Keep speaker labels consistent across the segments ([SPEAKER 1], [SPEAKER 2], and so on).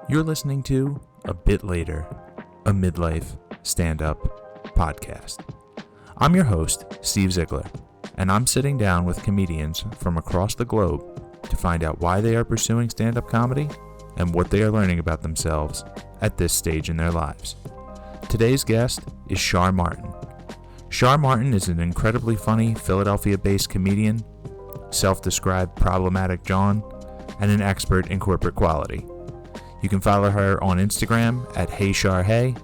[SPEAKER 1] You're listening to A Bit Later, a midlife stand-up podcast. I'm your host, Steve Ziegler, and I'm sitting down with comedians from across the globe to find out why they are pursuing stand-up comedy and what they are learning about themselves at this stage in their lives. Today's guest is Shar Martin. Shar Martin is an incredibly funny Philadelphia-based comedian, self-described problematic John, and an expert in corporate quality. You can follow her on Instagram at HeySharHey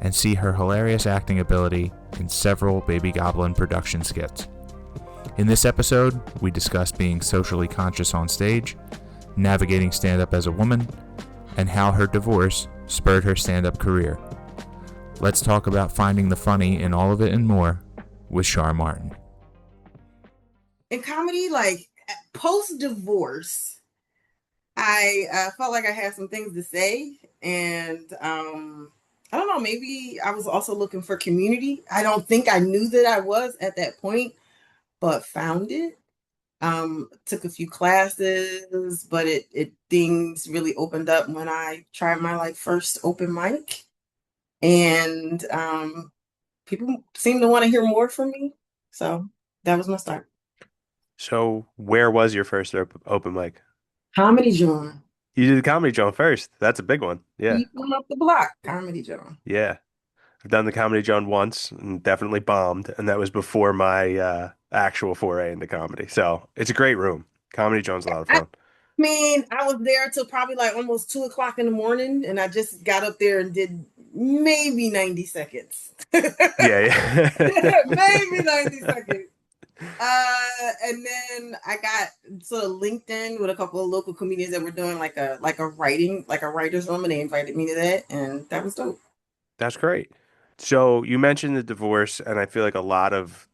[SPEAKER 1] and see her hilarious acting ability in several Baby Goblin production skits. In this episode, we discuss being socially conscious on stage, navigating stand-up as a woman, and how her divorce spurred her stand-up career. Let's talk about finding the funny in all of it and more with Shar Martin.
[SPEAKER 2] In comedy, like post-divorce, I felt like I had some things to say, and I don't know, maybe I was also looking for community. I don't think I knew that I was at that point, but found it. Took a few classes, but it things really opened up when I tried my first open mic, and people seemed to want to hear more from me. So that was my start.
[SPEAKER 3] So where was your first open mic?
[SPEAKER 2] Comedy John.
[SPEAKER 3] You did the Comedy Joan first. That's a big one. Yeah.
[SPEAKER 2] People up the block. Comedy John.
[SPEAKER 3] Yeah. I've done the Comedy Joan once and definitely bombed. And that was before my actual foray into comedy. So it's a great room. Comedy Joan's a lot of
[SPEAKER 2] I
[SPEAKER 3] fun.
[SPEAKER 2] mean, I was there till probably like almost 2 o'clock in the morning, and I just got up there and did maybe 90 seconds.
[SPEAKER 3] Yeah, yeah.
[SPEAKER 2] Maybe 90 seconds. And then I got sort of linked in with a couple of local comedians that were doing like a writer's room, and they invited me to that, and that was dope.
[SPEAKER 3] That's great. So you mentioned the divorce, and I feel like a lot of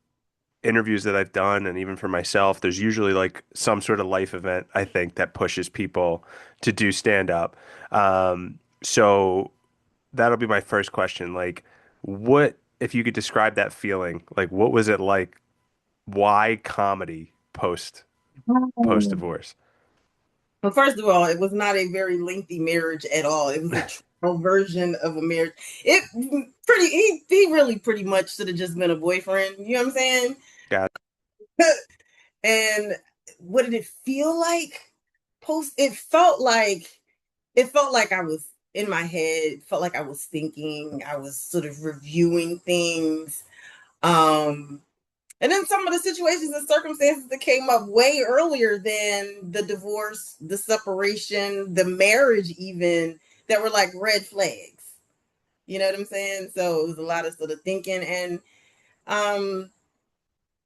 [SPEAKER 3] interviews that I've done, and even for myself, there's usually like some sort of life event, I think, that pushes people to do stand up. So that'll be my first question. Like, what, if you could describe that feeling, like, what was it like? Why comedy post divorce?
[SPEAKER 2] Well, first of all, it was not a very lengthy marriage at all. It was a trial version of a marriage. He really pretty much should have just been a boyfriend. You know what I'm saying?
[SPEAKER 3] Got
[SPEAKER 2] And what did it feel like? It felt like I was in my head. It felt like I was thinking. I was sort of reviewing things. Um, and then some of the situations and circumstances that came up way earlier than the divorce, the separation, the marriage, even, that were like red flags. You know what I'm saying? So it was a lot of sort of thinking. And um,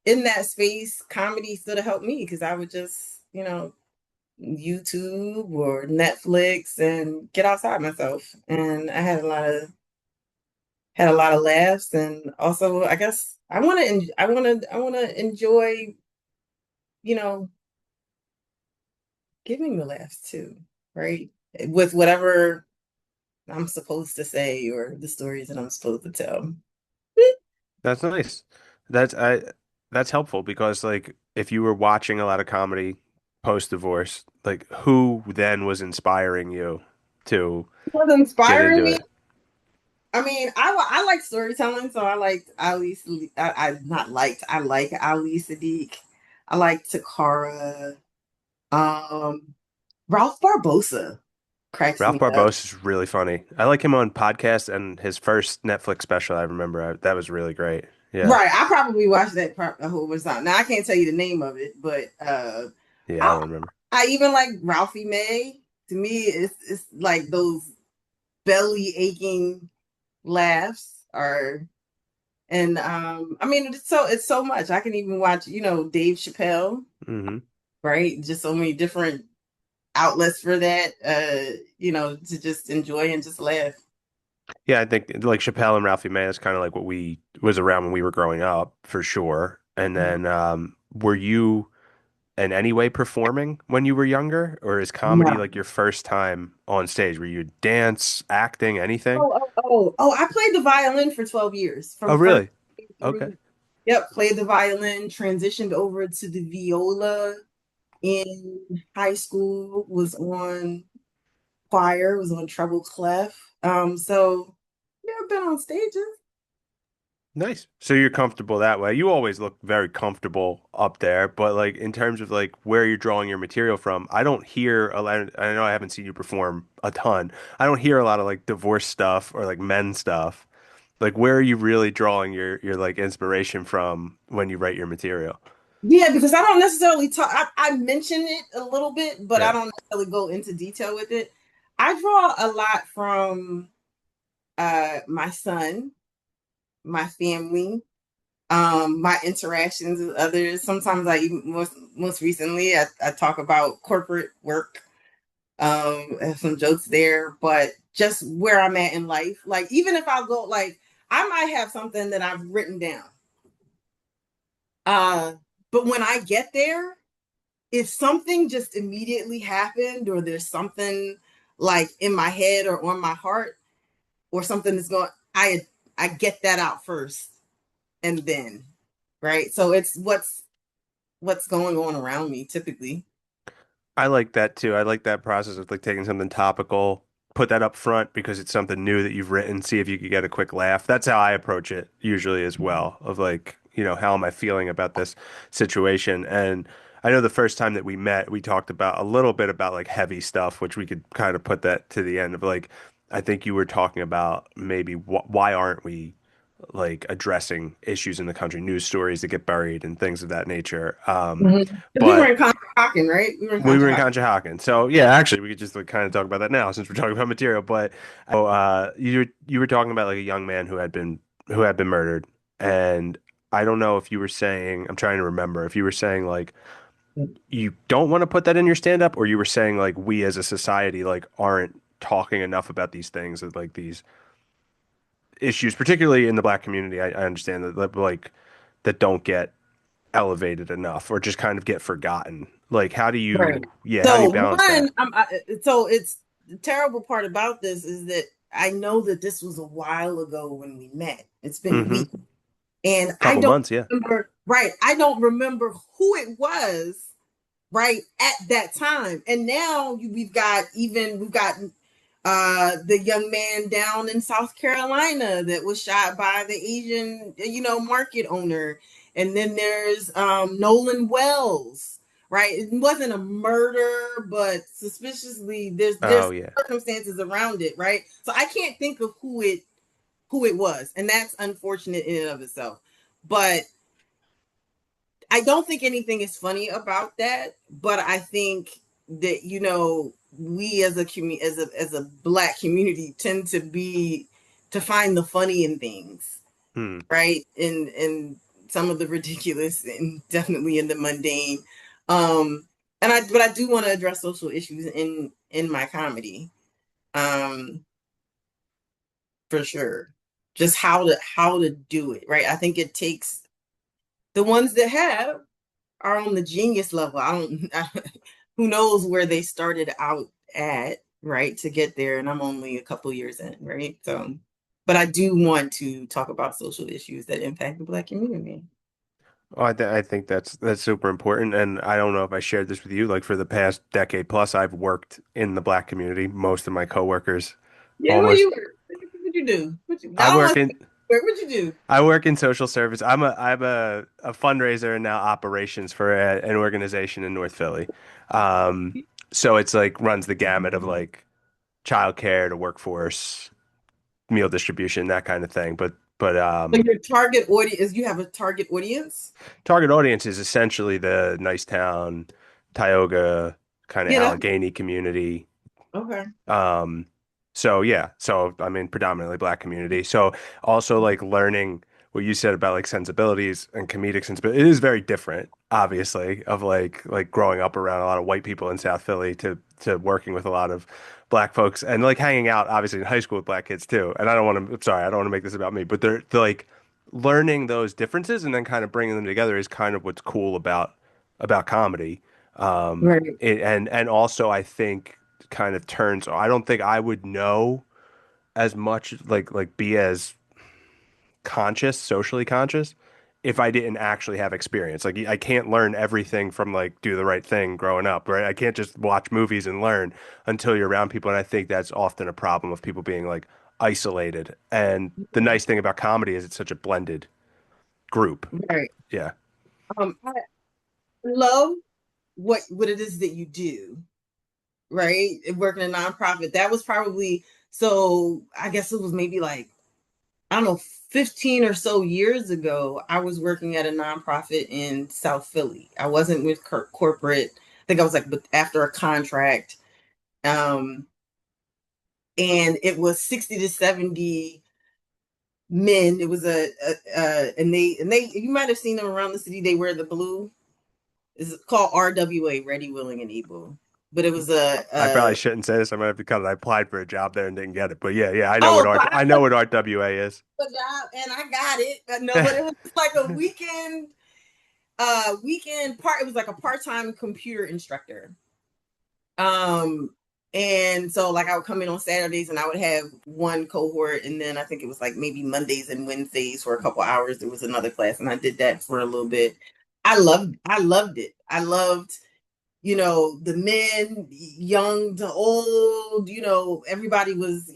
[SPEAKER 2] in that space, comedy sort of helped me because I would just, YouTube or Netflix and get outside myself. And I had a lot of laughs, and also I guess I want to enjoy, you know, giving the laughs too, right? With whatever I'm supposed to say or the stories that I'm supposed to tell.
[SPEAKER 3] That's nice. That's I that's helpful because like if you were watching a lot of comedy post divorce, like who then was inspiring you to
[SPEAKER 2] It was
[SPEAKER 3] get
[SPEAKER 2] inspiring
[SPEAKER 3] into
[SPEAKER 2] me.
[SPEAKER 3] it?
[SPEAKER 2] I mean, I like storytelling, so I liked Ali. I not liked. I like Ali Sadiq. I like Takara. Um, Ralph Barbosa cracks
[SPEAKER 3] Ralph
[SPEAKER 2] me up.
[SPEAKER 3] Barbosa is really funny. I like him on podcast and his first Netflix special. I remember that was really great. Yeah,
[SPEAKER 2] Right, I probably watched that a whole bunch of time. Now I can't tell you the name of it, but
[SPEAKER 3] yeah, I
[SPEAKER 2] I
[SPEAKER 3] don't remember.
[SPEAKER 2] I even like Ralphie May. To me, it's like those belly aching laughs are, and I mean it's so much. I can even watch Dave Chappelle,
[SPEAKER 3] Hmm.
[SPEAKER 2] right? Just so many different outlets for that, to just enjoy and just laugh.
[SPEAKER 3] Yeah, I think like Chappelle and Ralphie May is kind of like what we was around when we were growing up for sure. And then were you in any way performing when you were younger, or is comedy
[SPEAKER 2] No.
[SPEAKER 3] like your first time on stage? Were you dance, acting, anything?
[SPEAKER 2] Oh! I played the violin for 12 years,
[SPEAKER 3] Oh,
[SPEAKER 2] from first
[SPEAKER 3] really? Okay.
[SPEAKER 2] through. Yep, played the violin, transitioned over to the viola in high school, was on choir, was on treble clef. So yeah, I've been on stages.
[SPEAKER 3] Nice. So you're comfortable that way. You always look very comfortable up there, but like in terms of like where you're drawing your material from, I don't hear a lot. I know I haven't seen you perform a ton. I don't hear a lot of like divorce stuff or like men stuff. Like where are you really drawing your like inspiration from when you write your material?
[SPEAKER 2] Yeah, because I don't necessarily talk. I mention it a little bit, but I
[SPEAKER 3] Yeah.
[SPEAKER 2] don't necessarily go into detail with it. I draw a lot from my son, my family, my interactions with others. Sometimes I even most recently I talk about corporate work. I have some jokes there, but just where I'm at in life. Like even if I go like I might have something that I've written down. Uh, but when I get there, if something just immediately happened or there's something like in my head or on my heart or something that's going I get that out first and then right so it's what's going on around me typically.
[SPEAKER 3] I like that too. I like that process of like taking something topical, put that up front because it's something new that you've written, see if you could get a quick laugh. That's how I approach it usually as well, of like, how am I feeling about this situation? And I know the first time that we met, we talked about a little bit about like heavy stuff, which we could kind of put that to the end of like, I think you were talking about maybe why aren't we like addressing issues in the country, news stories that get buried and things of that nature.
[SPEAKER 2] Because we were
[SPEAKER 3] But
[SPEAKER 2] in Conshohocken, right? We were in
[SPEAKER 3] we were in
[SPEAKER 2] Conshohocken.
[SPEAKER 3] Conshohocken. So yeah, actually we could just like kind of talk about that now since we're talking about material. But you were talking about like a young man who had been murdered. And I don't know if you were saying, I'm trying to remember if you were saying like you don't want to put that in your stand up or you were saying like we as a society like aren't talking enough about these things like these issues, particularly in the black community. I understand that like that don't get elevated enough or just kind of get forgotten. Like
[SPEAKER 2] Right.
[SPEAKER 3] how do you
[SPEAKER 2] So
[SPEAKER 3] balance
[SPEAKER 2] one,
[SPEAKER 3] that?
[SPEAKER 2] so it's the terrible part about this is that I know that this was a while ago when we met. It's been
[SPEAKER 3] Mm-hmm.
[SPEAKER 2] weeks, and I
[SPEAKER 3] Couple
[SPEAKER 2] don't
[SPEAKER 3] months, yeah.
[SPEAKER 2] remember. Right, I don't remember who it was. Right at that time, and now we've got the young man down in South Carolina that was shot by the Asian, market owner. And then there's Nolan Wells, right? It wasn't a murder, but suspiciously there's
[SPEAKER 3] Oh yeah.
[SPEAKER 2] circumstances around it, right? So I can't think of who it was, and that's unfortunate in and of itself. But I don't think anything is funny about that, but I think that we as a community as a black community tend to find the funny in things,
[SPEAKER 3] Hmm.
[SPEAKER 2] right? In some of the ridiculous and definitely in the mundane. Um but I do want to address social issues in my comedy. Um for sure. Just how to do it, right? I think it takes the ones that have are on the genius level. Who knows where they started out at, right, to get there. And I'm only a couple years in, right? So, but I do want to talk about social issues that impact the Black community.
[SPEAKER 3] Oh, I think that's super important. And I don't know if I shared this with you. Like for the past decade plus, I've worked in the black community. Most of my coworkers,
[SPEAKER 2] Yeah, where
[SPEAKER 3] almost,
[SPEAKER 2] you work? What you do?
[SPEAKER 3] I
[SPEAKER 2] I don't
[SPEAKER 3] work
[SPEAKER 2] want
[SPEAKER 3] in
[SPEAKER 2] to work. What you do?
[SPEAKER 3] I work in social service. I'm a fundraiser and now operations for an organization in North Philly. Um, so it's like runs the gamut of like childcare to workforce, meal distribution, that kind of thing. But
[SPEAKER 2] So your target audience, you have a target audience?
[SPEAKER 3] target audience is essentially the Nicetown, Tioga, kind of
[SPEAKER 2] Yeah, that's
[SPEAKER 3] Allegheny community.
[SPEAKER 2] okay.
[SPEAKER 3] Um, so yeah, so I mean predominantly black community. So also like learning what you said about like sensibilities and comedic sensibility. It is very different, obviously, of like growing up around a lot of white people in South Philly to working with a lot of black folks and like hanging out obviously in high school with black kids too. And I don't want to, I'm sorry, I don't want to make this about me, but they're like learning those differences and then kind of bringing them together is kind of what's cool about comedy.
[SPEAKER 2] Right.
[SPEAKER 3] And also I think kind of turns. I don't think I would know as much like be as conscious, socially conscious if I didn't actually have experience. Like I can't learn everything from like do the right thing growing up, right? I can't just watch movies and learn until you're around people. And I think that's often a problem of people being like isolated. And the nice thing about comedy is it's such a blended group.
[SPEAKER 2] Right.
[SPEAKER 3] Yeah.
[SPEAKER 2] I love what it is that you do, right? Working a nonprofit. That was probably so I guess it was maybe like, I don't know, 15 or so years ago, I was working at a nonprofit in South Philly. I wasn't with corporate. I think I was like after a contract. Um, and it was 60 to 70 men. It was and they you might have seen them around the city. They wear the blue. It's called RWA, Ready, Willing, and Able. But it was
[SPEAKER 3] I probably shouldn't say this. I'm gonna have to cut it. I applied for a job there and didn't get it. But yeah, yeah, I know
[SPEAKER 2] oh,
[SPEAKER 3] what
[SPEAKER 2] so
[SPEAKER 3] I know what RWA is.
[SPEAKER 2] a job and I got it. No, but it was like a weekend part. It was like a part-time computer instructor. Um, and so like I would come in on Saturdays and I would have one cohort, and then I think it was like maybe Mondays and Wednesdays for a couple hours. There was another class, and I did that for a little bit. I loved it. I loved, the men, young to old, everybody was,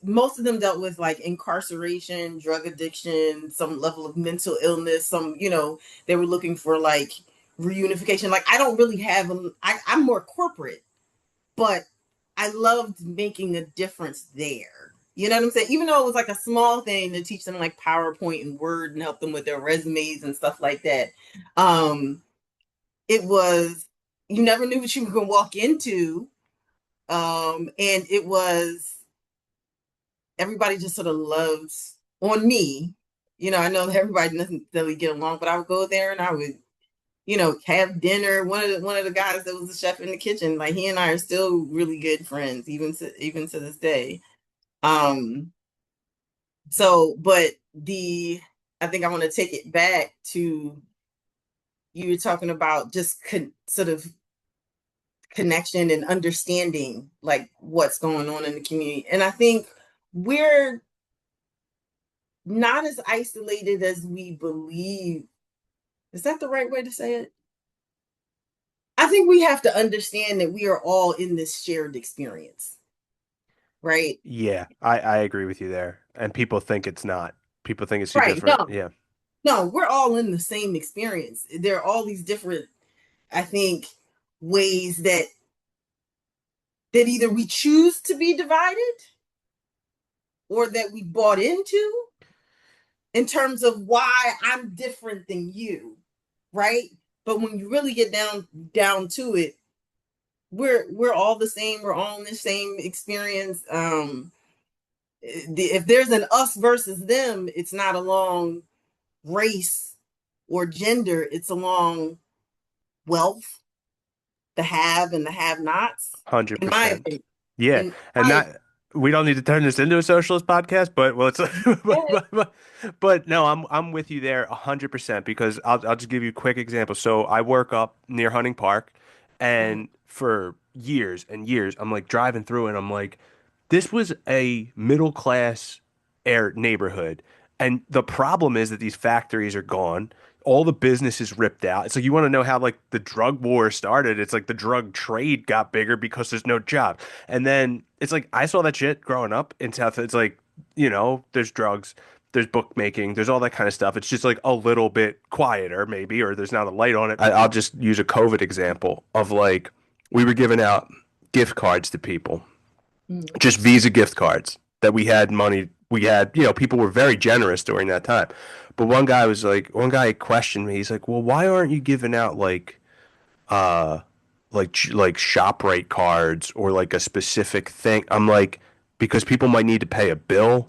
[SPEAKER 2] most of them dealt with like incarceration, drug addiction, some level of mental illness, they were looking for like reunification. Like I don't really have, I'm more corporate, but I loved making a difference there. You know what I'm saying? Even though it was like a small thing to teach them like PowerPoint and Word and help them with their resumes and stuff like that. Um, it was, you never knew what you were going to walk into. And it was, everybody just sort of loved on me. I know that everybody doesn't really get along, but I would go there and I would, have dinner. One of the guys that was the chef in the kitchen, like he and I are still really good friends, even to this day. Um, but I think I want to take it back to you were talking about just sort of connection and understanding like what's going on in the community. And I think we're not as isolated as we believe. Is that the right way to say it? I think we have to understand that we are all in this shared experience, right?
[SPEAKER 3] Yeah, I agree with you there. And people think it's not. People think it's too
[SPEAKER 2] Right.
[SPEAKER 3] different. Yeah.
[SPEAKER 2] No, we're all in the same experience. There are all these different, I think, ways that either we choose to be divided or that we bought into in terms of why I'm different than you, right? But when you really get down to it, we're all the same. We're all in the same experience. If there's an us versus them, it's not along race or gender. It's along wealth, the have and the have-nots. In my
[SPEAKER 3] 100%.
[SPEAKER 2] opinion,
[SPEAKER 3] Yeah,
[SPEAKER 2] in
[SPEAKER 3] and
[SPEAKER 2] my
[SPEAKER 3] that we don't need to turn this into a socialist podcast, but well, it's
[SPEAKER 2] opinion.
[SPEAKER 3] but no, I'm with you there 100% because I'll just give you a quick example. So I work up near Hunting Park, and for years and years, I'm like driving through, and I'm like, this was a middle class air neighborhood, and the problem is that these factories are gone. All the business is ripped out. It's like you want to know how like the drug war started. It's like the drug trade got bigger because there's no job. And then it's like I saw that shit growing up in South. It's like, there's drugs, there's bookmaking, there's all that kind of stuff. It's just like a little bit quieter, maybe, or there's not a light on it. I'll just use a COVID example of like we were giving out gift cards to people,
[SPEAKER 2] Mhm.
[SPEAKER 3] just Visa gift cards that we had money. We had, people were very generous during that time. But one guy questioned me. He's like, well, why aren't you giving out uh, like ShopRite cards or like a specific thing? I'm like, because people might need to pay a bill.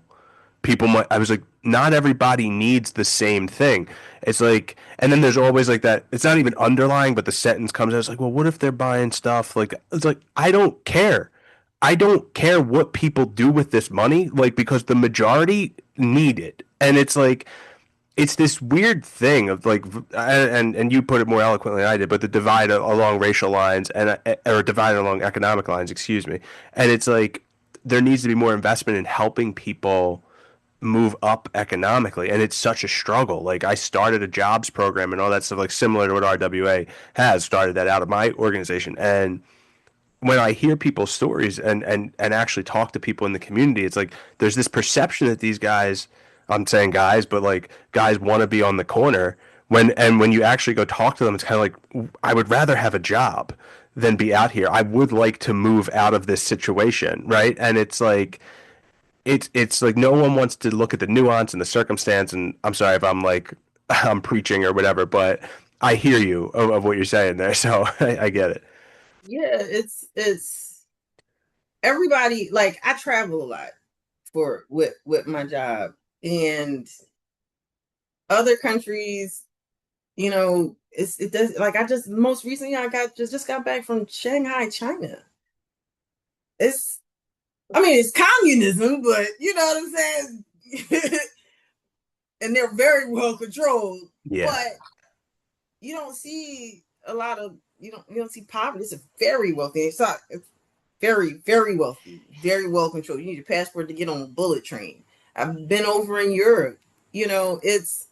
[SPEAKER 3] I was like, not everybody needs the same thing. It's like, and then there's always like that. It's not even underlying, but the sentence comes out. It's like, well, what if they're buying stuff? Like, it's like, I don't care. I don't care what people do with this money, like, because the majority need it. And it's like, it's this weird thing of like, and you put it more eloquently than I did, but the divide along racial lines or divide along economic lines, excuse me. And it's like, there needs to be more investment in helping people move up economically, and it's such a struggle. Like I started a jobs program and all that stuff, like similar to what RWA has started that out of my organization. And when I hear people's stories and actually talk to people in the community, it's like there's this perception that these guys, I'm saying guys, but like guys want to be on the corner when you actually go talk to them, it's kind of like I would rather have a job than be out here. I would like to move out of this situation, right? And it's like no one wants to look at the nuance and the circumstance. And I'm sorry if I'm like I'm preaching or whatever, but I hear you of what you're saying there, so I get it.
[SPEAKER 2] Yeah, it's everybody. Like I travel a lot for with my job, and other countries, it does. Like I just most recently I just got back from Shanghai, China. It's I mean it's communism, but you know what I'm saying. And they're very well controlled,
[SPEAKER 3] Yeah.
[SPEAKER 2] but you don't see a lot of you don't see poverty. It's a very wealthy. It's very very wealthy, very well controlled. You need a passport to get on a bullet train. I've been over in Europe. It's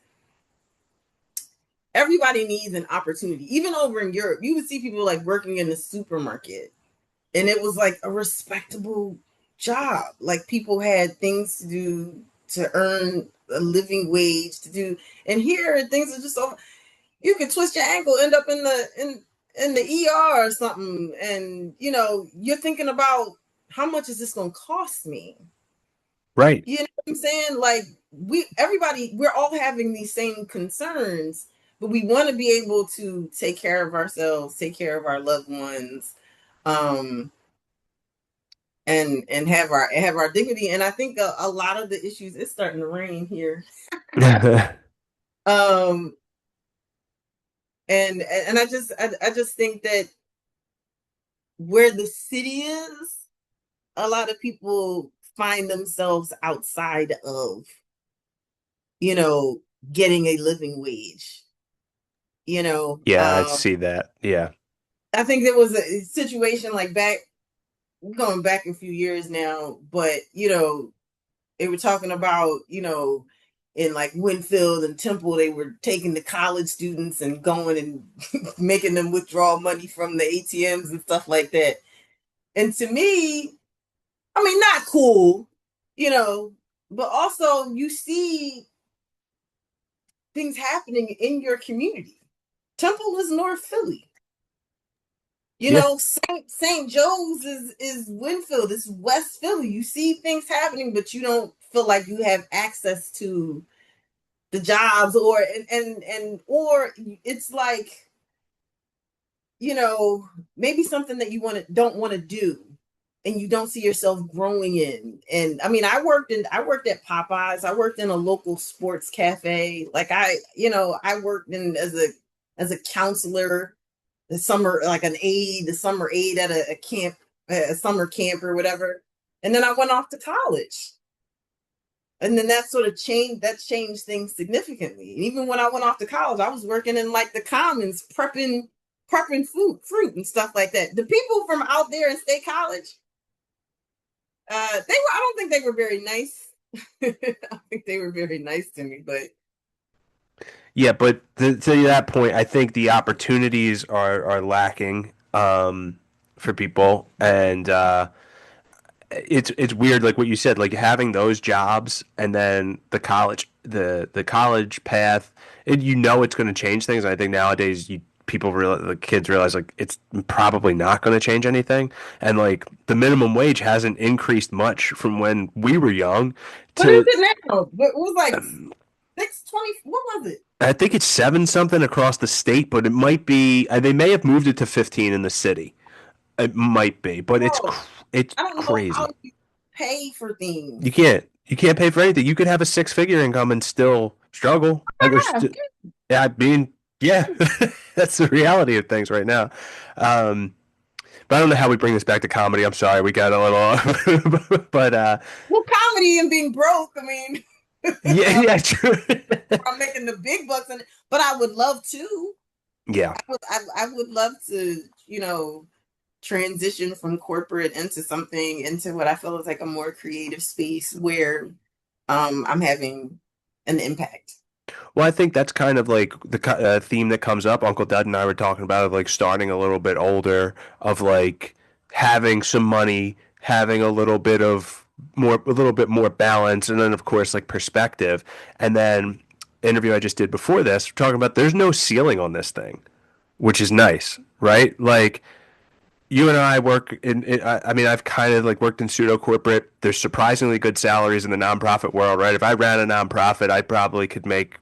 [SPEAKER 2] everybody needs an opportunity. Even over in Europe, you would see people like working in the supermarket, and it was like a respectable job. Like people had things to do to earn a living wage to do, and here things are just so you can twist your ankle, end up in the ER or something, and you're thinking about how much is this going to cost me.
[SPEAKER 3] Right.
[SPEAKER 2] You know what I'm saying? Like we're all having these same concerns, but we want to be able to take care of ourselves, take care of our loved ones, um, and have our dignity. And I think a lot of the issues it's starting to rain here. Um, and I just think that where the city is, a lot of people find themselves outside of, you know, getting a living wage. You know,
[SPEAKER 3] Yeah, I
[SPEAKER 2] um,
[SPEAKER 3] see that. Yeah.
[SPEAKER 2] I think there was a situation like going back a few years now, but they were talking about, in like Winfield and Temple, they were taking the college students and going and making them withdraw money from the ATMs and stuff like that. And to me, I mean, not cool, you know, but also you see things happening in your community. Temple is North Philly.
[SPEAKER 3] Yeah.
[SPEAKER 2] St. Joe's is Winfield. It's West Philly. You see things happening, but you don't feel like you have access to the jobs or it's like, maybe something that you don't want to do and you don't see yourself growing in. And I mean, I worked at Popeyes. I worked in a local sports cafe. Like I worked in as a counselor, the summer, like the summer aide at a camp, a summer camp or whatever. And then I went off to college. And then that changed things significantly. And even when I went off to college, I was working in like the commons, prepping fruit and stuff like that. The people from out there in State College, I don't think they were very nice. I think they were very nice to me, but
[SPEAKER 3] Yeah, but to that point, I think the opportunities are lacking for people, and it's weird, like what you said, like having those jobs and then the college path, and it's going to change things. And I think nowadays people realize, the kids realize like it's probably not going to change anything, and like the minimum wage hasn't increased much from when we were young
[SPEAKER 2] what is
[SPEAKER 3] to
[SPEAKER 2] it now? It was like 620. What was it?
[SPEAKER 3] I think it's seven something across the state, but it might be they may have moved it to 15 in the city. It might be, but
[SPEAKER 2] Oh,
[SPEAKER 3] it's
[SPEAKER 2] I don't know how
[SPEAKER 3] crazy.
[SPEAKER 2] you pay for
[SPEAKER 3] You
[SPEAKER 2] things.
[SPEAKER 3] can't you can't pay for anything. You could have a six-figure income and still struggle. And
[SPEAKER 2] Yeah,
[SPEAKER 3] yeah, I mean, yeah, that's the reality of things right now. Um, but I don't know how we bring this back to comedy. I'm sorry, we got a little off. But
[SPEAKER 2] well, comedy and being broke. I mean,
[SPEAKER 3] yeah, yeah, true.
[SPEAKER 2] I'm making the big bucks, but I would love to.
[SPEAKER 3] Yeah,
[SPEAKER 2] I would love to, transition from corporate into something into what I feel is like a more creative space where I'm having an impact.
[SPEAKER 3] Well, I think that's kind of like the theme that comes up. Uncle Dud and I were talking about of like starting a little bit older, of like having some money, having a little bit more balance, and then of course like perspective. And then interview I just did before this, we're talking about there's no ceiling on this thing, which is nice, right? Like you and I work I mean, I've kind of like worked in pseudo corporate. There's surprisingly good salaries in the nonprofit world, right? If I ran a nonprofit, I probably could make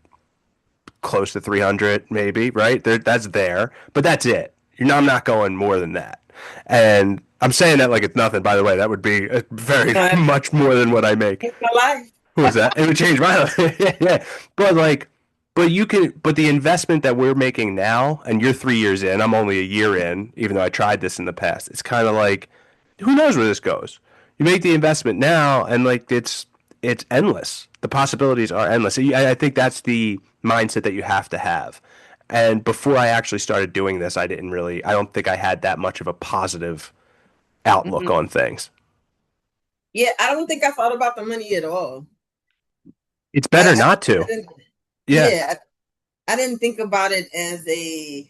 [SPEAKER 3] close to 300 maybe, right? That's there, but that's it. I'm not going more than that. And I'm saying that like it's nothing, by the way. That would be very
[SPEAKER 2] But
[SPEAKER 3] much more than what I make.
[SPEAKER 2] it's my life.
[SPEAKER 3] Who was that? It would change my life. Yeah. But like, but the investment that we're making now, and you're 3 years in, I'm only a year in, even though I tried this in the past. It's kind of like, who knows where this goes? You make the investment now, and like it's endless. The possibilities are endless. I think that's the mindset that you have to have. And before I actually started doing this, I don't think I had that much of a positive outlook
[SPEAKER 2] Mhm.
[SPEAKER 3] on things.
[SPEAKER 2] Yeah, I don't think I thought about the money at all.
[SPEAKER 3] It's
[SPEAKER 2] I,
[SPEAKER 3] better
[SPEAKER 2] I,
[SPEAKER 3] not
[SPEAKER 2] I
[SPEAKER 3] to.
[SPEAKER 2] didn't.
[SPEAKER 3] Yeah.
[SPEAKER 2] Yeah, I didn't think about it as a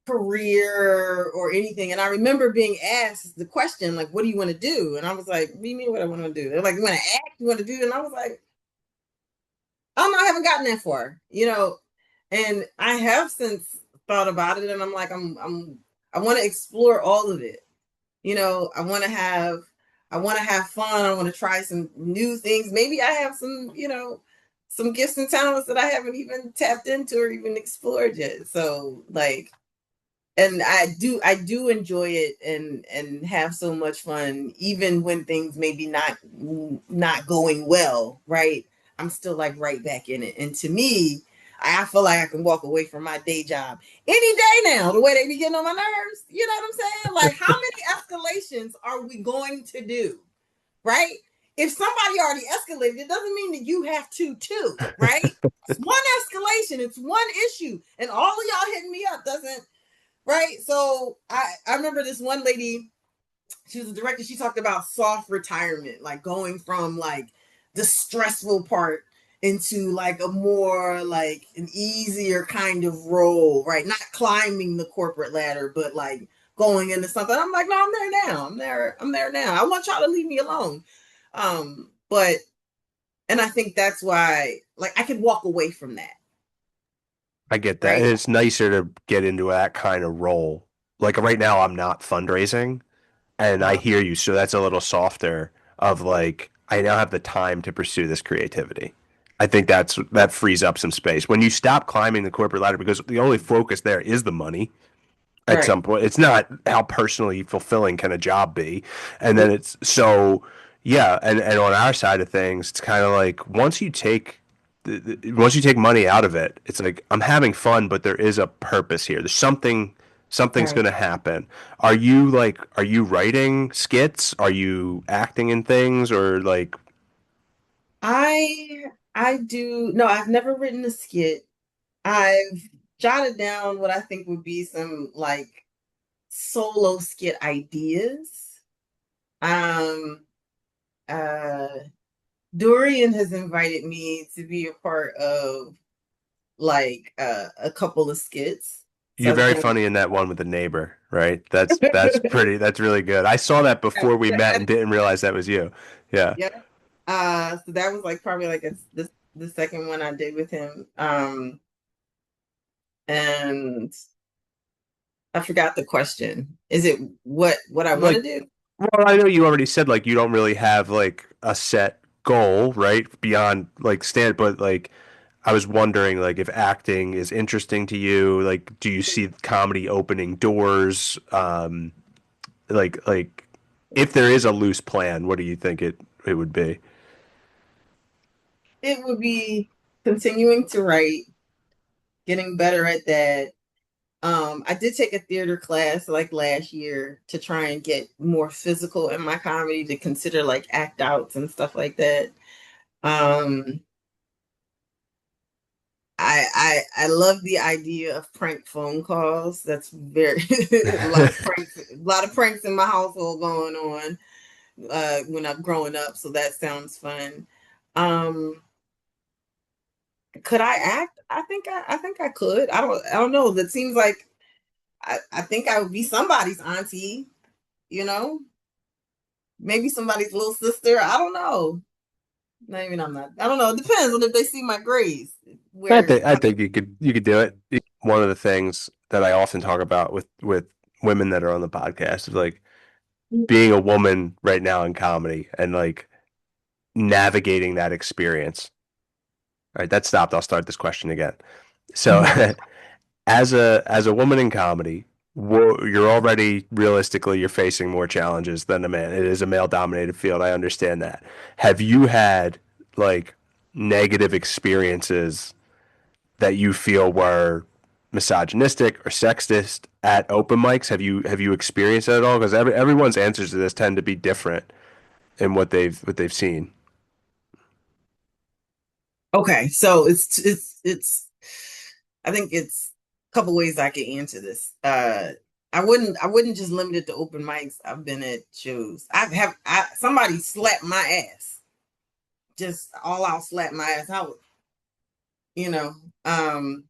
[SPEAKER 2] career or anything. And I remember being asked the question, like, what do you want to do? And I was like, what do you mean what I want to do? They're like, you want to act? You want to do? And I was like, oh no, I haven't gotten that far, And I have since thought about it and I'm like, I want to explore all of it. I want to have fun. I want to try some new things. Maybe I have some gifts and talents that I haven't even tapped into or even explored yet. So like, and I do enjoy it and have so much fun even when things maybe not going well, right? I'm still like right back in it. And to me, I feel like I can walk away from my day job any day now, the way they be getting on my nerves. You know what I'm saying? Like, how many escalations are we going to do? Right? If somebody already escalated, it doesn't mean that you have to too, right? It's one escalation, it's one issue, and all of y'all hitting me up doesn't, right? So I remember this one lady, she was a director, she talked about soft retirement, like going from like the stressful part into like a more like an easier kind of role, right? Not climbing the corporate ladder, but like going into something. I'm like, no, I'm there now. I'm there now. I want y'all to leave me alone. But and I think that's why like I could walk away from that,
[SPEAKER 3] I get that. And
[SPEAKER 2] right?
[SPEAKER 3] it's nicer to get into that kind of role. Like right now, I'm not fundraising, and I
[SPEAKER 2] Uh,
[SPEAKER 3] hear you. So that's a little softer of like, I now have the time to pursue this creativity. I think that frees up some space. When you stop climbing the corporate ladder, because the only focus there is the money at
[SPEAKER 2] right.
[SPEAKER 3] some point. It's not how personally fulfilling can a job be. And then it's so, yeah. And on our side of things, it's kind of like once you take money out of it, it's like I'm having fun, but there is a purpose here. There's something's
[SPEAKER 2] Right.
[SPEAKER 3] going to happen. Are you writing skits? Are you acting in things or like
[SPEAKER 2] I do no, I've never written a skit. I've jotted down what I think would be some like solo skit ideas. Um uh Dorian has invited me to be a part of like a couple of skits. So
[SPEAKER 3] you're
[SPEAKER 2] I've
[SPEAKER 3] very
[SPEAKER 2] kind of
[SPEAKER 3] funny in that one with the neighbor, right? That's really good. I saw that before we met and didn't realize that was you. Yeah.
[SPEAKER 2] yeah. So that was like probably like the second one I did with him. And I forgot the question. Is it what I want to
[SPEAKER 3] Like,
[SPEAKER 2] do?
[SPEAKER 3] well, I know you already said like you don't really have like a set goal, right? Beyond like stand, but like I was wondering like if acting is interesting to you, like do you see comedy opening doors? Like if there is a loose plan, what do you think it would be?
[SPEAKER 2] It would be continuing to write, getting better at that. I did take a theater class like last year to try and get more physical in my comedy to consider like act outs and stuff like that. Um, I love the idea of prank phone calls. That's very a lot of pranks in my household going on. when I'm growing up. So that sounds fun. Um, could I act? I think I could. I don't know. That seems like I think I would be somebody's auntie, you know, maybe somebody's little sister. I don't know. No, even I'm not. I don't know. It depends on if they see my grades. Where
[SPEAKER 3] I think you could do it. One of the things that I often talk about with women that are on the podcast is like being a woman right now in comedy and like navigating that experience. All right, that stopped. I'll start this question again. So,
[SPEAKER 2] Mhm.
[SPEAKER 3] as a woman in comedy, you're already realistically you're facing more challenges than a man. It is a male dominated field. I understand that. Have you had like negative experiences that you feel were misogynistic or sexist at open mics? Have you experienced that at all? Because everyone's answers to this tend to be different in what they've seen.
[SPEAKER 2] Okay, so it's. I think it's a couple ways I could answer this. I wouldn't just limit it to open mics. I've been at shows. Somebody slapped my ass, just all out slap my ass. How you know? Um,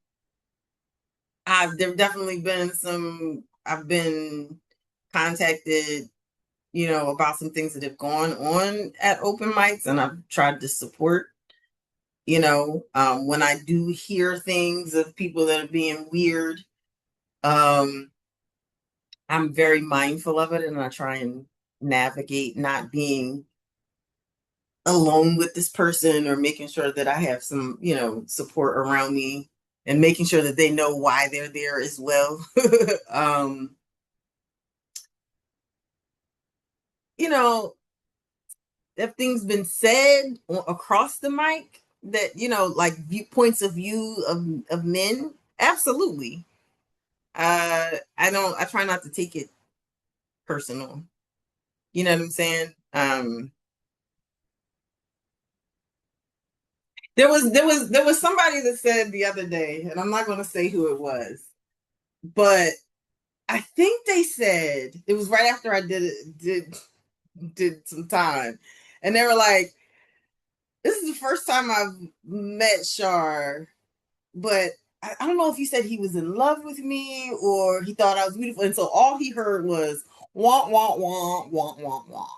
[SPEAKER 2] I've there definitely been some. I've been contacted, about some things that have gone on at open mics, and I've tried to support. When I do hear things of people that are being weird, um, I'm very mindful of it, and I try and navigate not being alone with this person, or making sure that I have some, support around me, and making sure that they know why they're there as well. um, you know, if things been said across the mic that, like points of view of men, absolutely. I try not to take it personal. You know what I'm saying? There was somebody that said the other day, and I'm not going to say who it was, but I think they said it was right after I did some time, and they were like, "This is the first time I've met Shar, but I don't know if he said he was in love with me or he thought I was beautiful." And so all he heard was wah wah wah wah wah wah.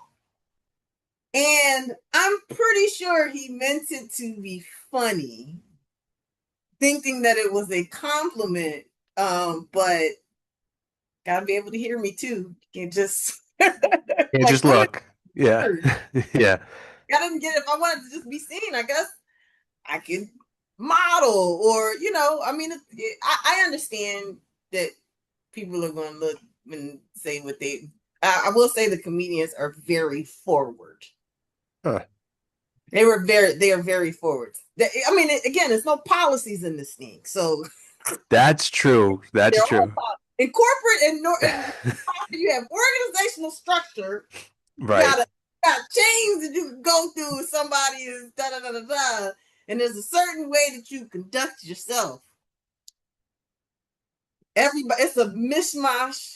[SPEAKER 2] And I'm pretty sure he meant it to be funny, thinking that it was a compliment. But gotta be able to hear me too. You can't just
[SPEAKER 3] Yeah,
[SPEAKER 2] like
[SPEAKER 3] just
[SPEAKER 2] women
[SPEAKER 3] look. Yeah.
[SPEAKER 2] first.
[SPEAKER 3] Yeah.
[SPEAKER 2] I didn't get it. If I wanted to just be seen, I guess I could model, or I mean, I understand that people are going to look and say what they. I will say the comedians are very forward.
[SPEAKER 3] Huh.
[SPEAKER 2] They are very forward. I mean, again, there's no policies in this thing, so
[SPEAKER 3] That's true. That's
[SPEAKER 2] they're all
[SPEAKER 3] true.
[SPEAKER 2] in corporate and you have organizational structure. You
[SPEAKER 3] Right.
[SPEAKER 2] got chains that you can go through with somebody is da da da da da, and there's a certain way that you conduct yourself. Everybody, it's a mishmash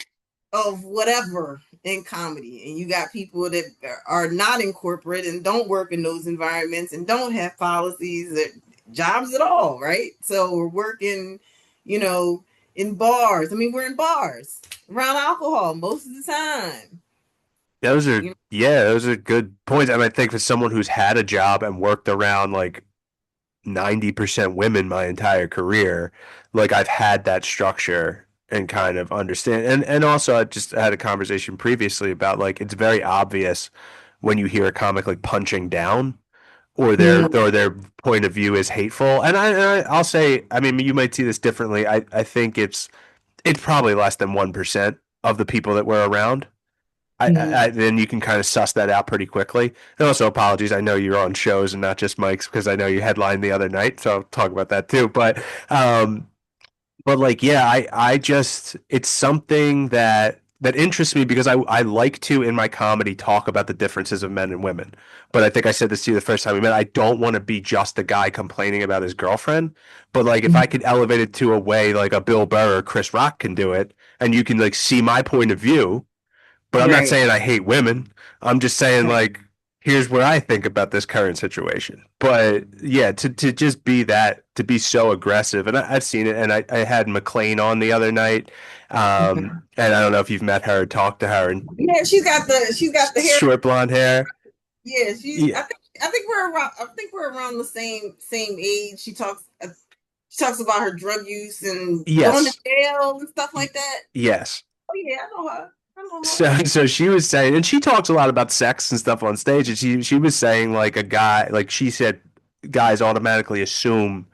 [SPEAKER 2] of whatever in comedy, and you got people that are not in corporate and don't work in those environments and don't have policies or jobs at all, right? So we're working, you know, in bars. I mean, we're in bars around alcohol most of the time.
[SPEAKER 3] Those are
[SPEAKER 2] You know?
[SPEAKER 3] yeah, those are good points. I mean, I think for someone who's had a job and worked around like 90% women my entire career, like I've had that structure and kind of understand. And also I just had a conversation previously about like it's very obvious when you hear a comic like punching down or their point of view is hateful. I'll say, I mean, you might see this differently. I think it's probably less than 1% of the people that we're around. Then you can kind of suss that out pretty quickly. And also, apologies. I know you're on shows and not just mics because I know you headlined the other night, so I'll talk about that too. But like, yeah, I just it's something that interests me because I like to in my comedy talk about the differences of men and women. But I think I said this to you the first time we met. I don't want to be just the guy complaining about his girlfriend. But like, if I could elevate it to a way like a Bill Burr or Chris Rock can do it, and you can like see my point of view But I'm not
[SPEAKER 2] Right.
[SPEAKER 3] saying I hate women. I'm just saying like here's what I think about this current situation. But yeah, to just be that, to be so aggressive, and I've seen it. And I had McLean on the other night, and I don't know if you've met her, talked to her, and
[SPEAKER 2] Yeah, she's got the hair.
[SPEAKER 3] short blonde hair.
[SPEAKER 2] Yeah, she's.
[SPEAKER 3] Yeah.
[SPEAKER 2] I think we're around the same age. She talks about her drug use and going to
[SPEAKER 3] Yes.
[SPEAKER 2] jail and stuff like that.
[SPEAKER 3] Yes.
[SPEAKER 2] Oh yeah, I know her. I know her.
[SPEAKER 3] So she was saying, and she talks a lot about sex and stuff on stage, and she was saying like a guy, like she said, guys automatically assume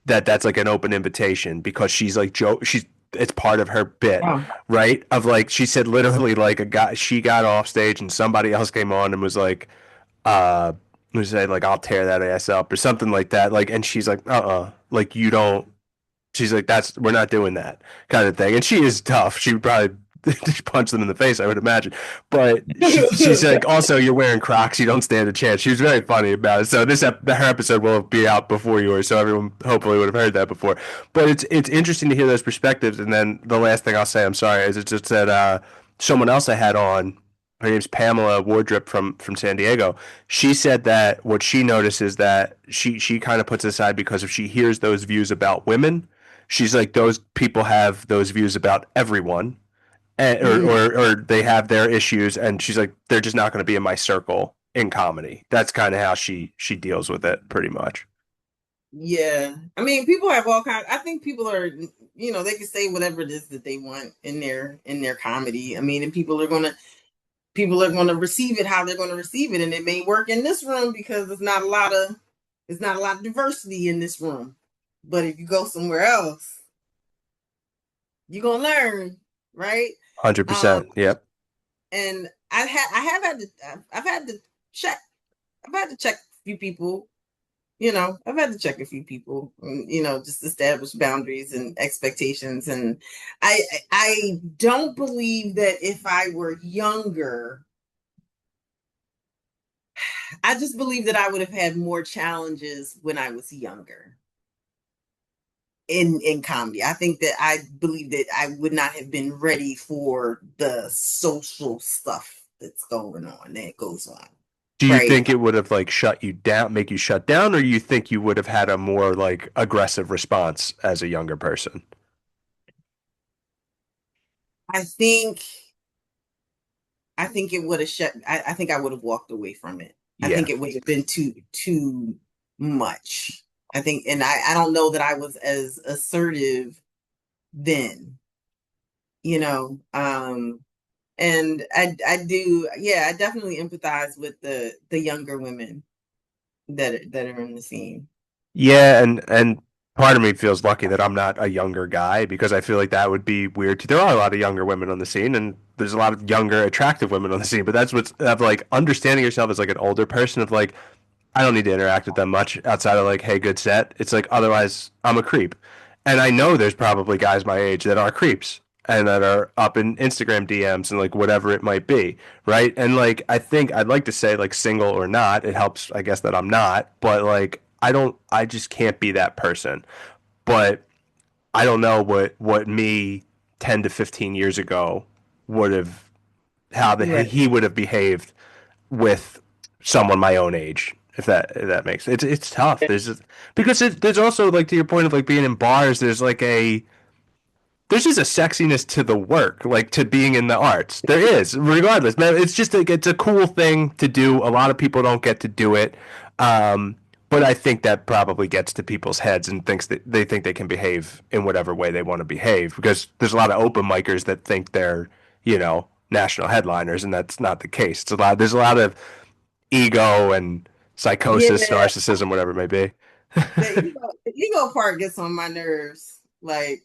[SPEAKER 3] that that's like an open invitation because she's like she's it's part of her bit,
[SPEAKER 2] Oh.
[SPEAKER 3] right? Of like she said literally like a guy, she got off stage and somebody else came on and was like uh was saying like I'll tear that ass up or something like that, like, and she's like like you don't, she's like that's, we're not doing that kind of thing, and she is tough, she would probably punch them in the face, I would imagine. But she's like, also, you're wearing Crocs, you don't stand a chance. She was very funny about it. So her episode will be out before yours, so everyone hopefully would have heard that before. But it's interesting to hear those perspectives. And then the last thing I'll say, I'm sorry, is it's just that someone else I had on, her name's Pamela Wardrip from San Diego. She said that what she notices that she kind of puts aside because if she hears those views about women, she's like those people have those views about everyone,
[SPEAKER 2] Mhm.
[SPEAKER 3] or they have their issues, and she's like they're just not going to be in my circle in comedy. That's kind of how she deals with it pretty much.
[SPEAKER 2] Yeah, I mean, people have all kinds. I think people are, they can say whatever it is that they want in their comedy. I mean, and people are gonna receive it how they're gonna receive it, and it may work in this room because there's not a lot of diversity in this room. But if you go somewhere else, you're gonna learn, right? Um,
[SPEAKER 3] 100%. Yep.
[SPEAKER 2] and I've had to check. I've had to check a few people. I've had to check a few people. Just establish boundaries and expectations. And I don't believe that if I were younger, I just believe that I would have had more challenges when I was younger in comedy. I think that I believe that I would not have been ready for the social stuff that's going on, that goes on.
[SPEAKER 3] Do you
[SPEAKER 2] Right.
[SPEAKER 3] think it would have like shut you down, make you shut down, or you think you would have had a more like aggressive response as a younger person?
[SPEAKER 2] I think I think it would have shut. I think I would have walked away from it. I
[SPEAKER 3] Yeah.
[SPEAKER 2] think it would have been too much. I think, and I don't know that I was as assertive then. You know, and I do. Yeah, I definitely empathize with the younger women that are in the scene.
[SPEAKER 3] Yeah, and part of me feels lucky that I'm not a younger guy because I feel like that would be weird too. There are a lot of younger women on the scene, and there's a lot of younger, attractive women on the scene. But that's what's of like understanding yourself as like an older person of like I don't need to interact with them much outside of like, hey, good set. It's like otherwise I'm a creep. And I know there's probably guys my age that are creeps and that are up in Instagram DMs and like whatever it might be, right? And like I think I'd like to say like single or not, it helps I guess that I'm not, but like I just can't be that person. But I don't know what me 10 to 15 years ago would have how
[SPEAKER 2] Right.
[SPEAKER 3] he would have behaved with someone my own age. If that makes it's tough. Because there's also like to your point of like being in bars. There's just a sexiness to the work, like to being in the arts. There is, regardless, man. It's just like it's a cool thing to do. A lot of people don't get to do it, but I think that probably gets to people's heads and thinks that they think they can behave in whatever way they want to behave. Because there's a lot of open micers that think they're national headliners, and that's not the case. There's a lot of ego and psychosis,
[SPEAKER 2] Yeah,
[SPEAKER 3] narcissism, whatever it may be.
[SPEAKER 2] the ego part gets on my nerves. Like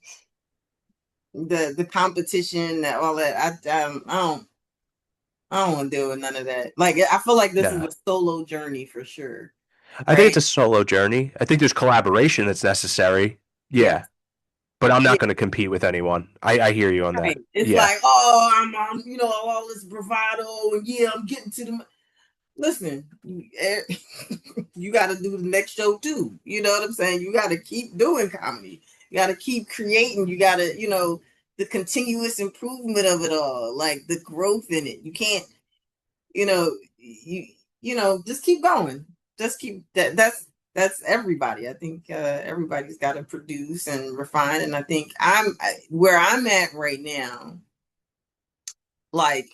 [SPEAKER 2] the competition, that all that. I don't want to deal with none of that. Like I feel like this is
[SPEAKER 3] Yeah.
[SPEAKER 2] a solo journey for sure.
[SPEAKER 3] I think it's
[SPEAKER 2] Right?
[SPEAKER 3] a solo journey. I think there's collaboration that's necessary.
[SPEAKER 2] Yes.
[SPEAKER 3] Yeah. But I'm
[SPEAKER 2] Yeah.
[SPEAKER 3] not going to compete with anyone. I hear you on
[SPEAKER 2] Right.
[SPEAKER 3] that.
[SPEAKER 2] It's
[SPEAKER 3] Yeah.
[SPEAKER 2] like, oh, I'm all this bravado, and yeah, I'm getting to the. Listen, you got to do the next show too. You know what I'm saying? You got to keep doing comedy. You got to keep creating. You got to, the continuous improvement of it all, like the growth in it. You can't, you know, just keep going. Just keep that's everybody. I think everybody's got to produce and refine, and I think where I'm at right now. Like,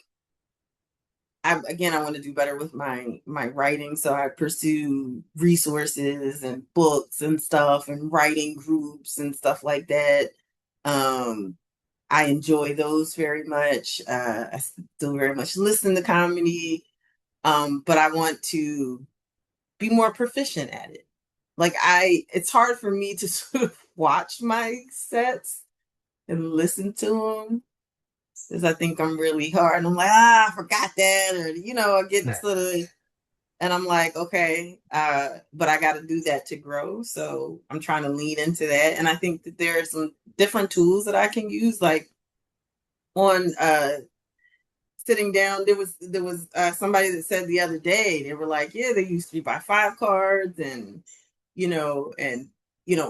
[SPEAKER 2] I want to do better with my writing, so I pursue resources and books and stuff and writing groups and stuff like that. Um, I enjoy those very much. I still very much listen to comedy, but I want to be more proficient at it. Like, it's hard for me to sort of watch my sets and listen to them because I think I'm really hard. And I'm like, I forgot that, or I get sort of, and I'm like, okay, but I got to do that to grow. So I'm trying to lean into that, and I think that there are some different tools that I can use, like on sitting down. There was somebody that said the other day, they were like, yeah, they use 3x5 cards and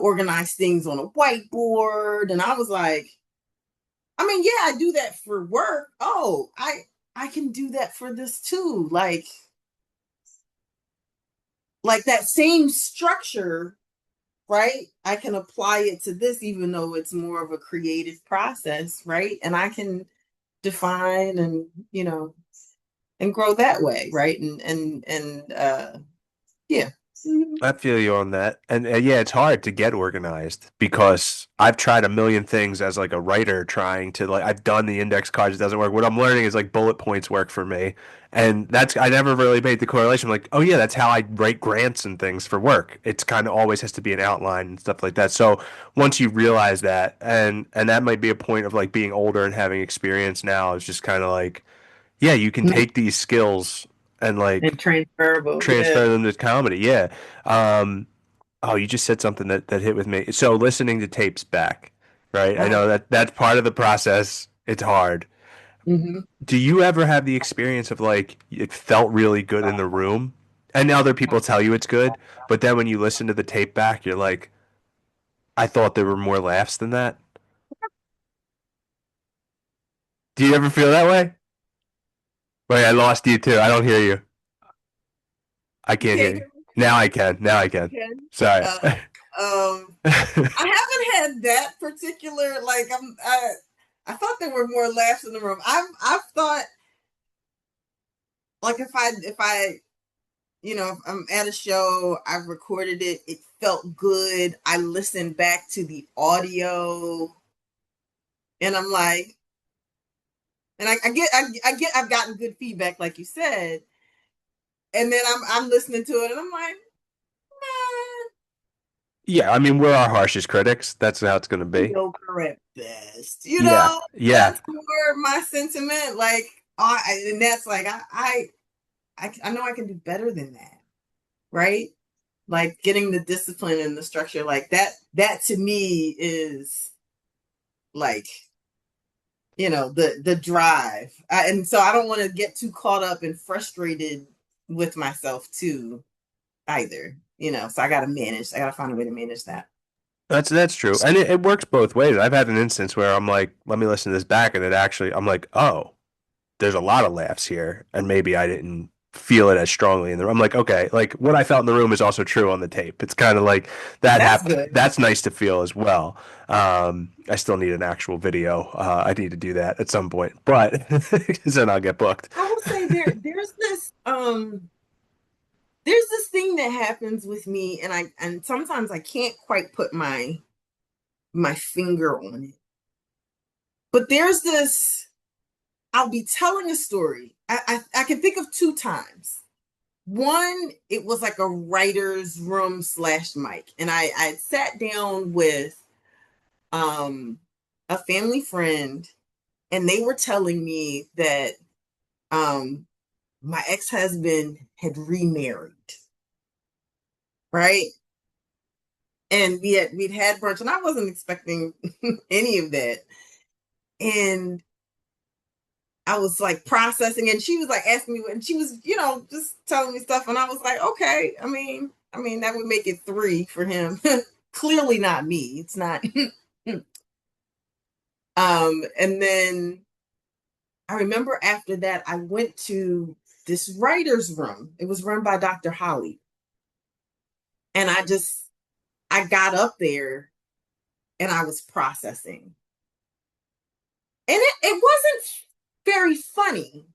[SPEAKER 2] organize things on a whiteboard, and I was like, I mean, yeah, I do that for work. Oh, I can do that for this too. Like that same structure, right? I can apply it to this, even though it's more of a creative process, right? And I can define and and grow that way, right? And yeah. Mhm.
[SPEAKER 3] I feel you on that. And yeah, it's hard to get organized because I've tried a million things as like a writer trying to like I've done the index cards, it doesn't work. What I'm learning is like bullet points work for me. And that's I never really made the correlation. I'm like, oh yeah, that's how I write grants and things for work. It's kind of always has to be an outline and stuff like that. So once you realize that and that might be a point of like being older and having experience now, is just kind of like, yeah, you can take these skills and
[SPEAKER 2] And
[SPEAKER 3] like
[SPEAKER 2] transferable, yeah.
[SPEAKER 3] transfer them to comedy. Yeah. Um, oh, you just said something that hit with me. So listening to tapes back, right? I know that that's part of the process. It's hard.
[SPEAKER 2] Mm-hmm.
[SPEAKER 3] Do you ever have the experience of like it felt really good in the room and other people tell you it's good, but then when you listen to the tape back, you're like, I thought there were more laughs than that? Do you ever feel that way? Wait, I lost you too. I don't hear you. I
[SPEAKER 2] You
[SPEAKER 3] can't hear
[SPEAKER 2] can't
[SPEAKER 3] you.
[SPEAKER 2] hear me?
[SPEAKER 3] Now I can. Now I can.
[SPEAKER 2] Can.
[SPEAKER 3] Sorry.
[SPEAKER 2] Uh, um, I haven't had that particular, like, I thought there were more laughs in the room. I've thought, like, if I if I'm at a show, I've recorded it, it felt good. I listened back to the audio, and I'm like, and I've gotten good feedback, like you said, and then I'm listening to it, and I'm like,
[SPEAKER 3] Yeah, I mean, we're our harshest critics. That's how it's going to be.
[SPEAKER 2] mediocre at best.
[SPEAKER 3] Yeah, yeah.
[SPEAKER 2] That's more my sentiment. Like, and that's like I know I can do better than that, right? Like getting the discipline and the structure, like that. That to me is like the drive, and so I don't want to get too caught up and frustrated with myself too, either. So I got to manage. I got to find a way to manage that.
[SPEAKER 3] That's true, and it works both ways. I've had an instance where I'm like, let me listen to this back, and it actually, I'm like, oh, there's a lot of laughs here, and maybe I didn't feel it as strongly in the room. I'm like, okay, like what I felt in the room is also true on the tape. It's kind of like that
[SPEAKER 2] That's
[SPEAKER 3] hap
[SPEAKER 2] good.
[SPEAKER 3] That's nice to feel as well. I still need an actual video. I need to do that at some point, but then I'll get booked.
[SPEAKER 2] I will say there's this thing that happens with me, and sometimes I can't quite put my finger on it. But there's this, I'll be telling a story. I can think of two times. One, it was like a writer's room / mic. And I sat down with a family friend, and they were telling me that my ex-husband had remarried, right? And we'd had brunch, and I wasn't expecting any of that. And I was like processing, and she was like asking me, and she was, just telling me stuff, and I was like, okay. I mean that would make it 3 for him. Clearly not me. It's not. And then I remember after that, I went to this writer's room. It was run by Dr. Holly. And I got up there and I was processing. And it wasn't very funny,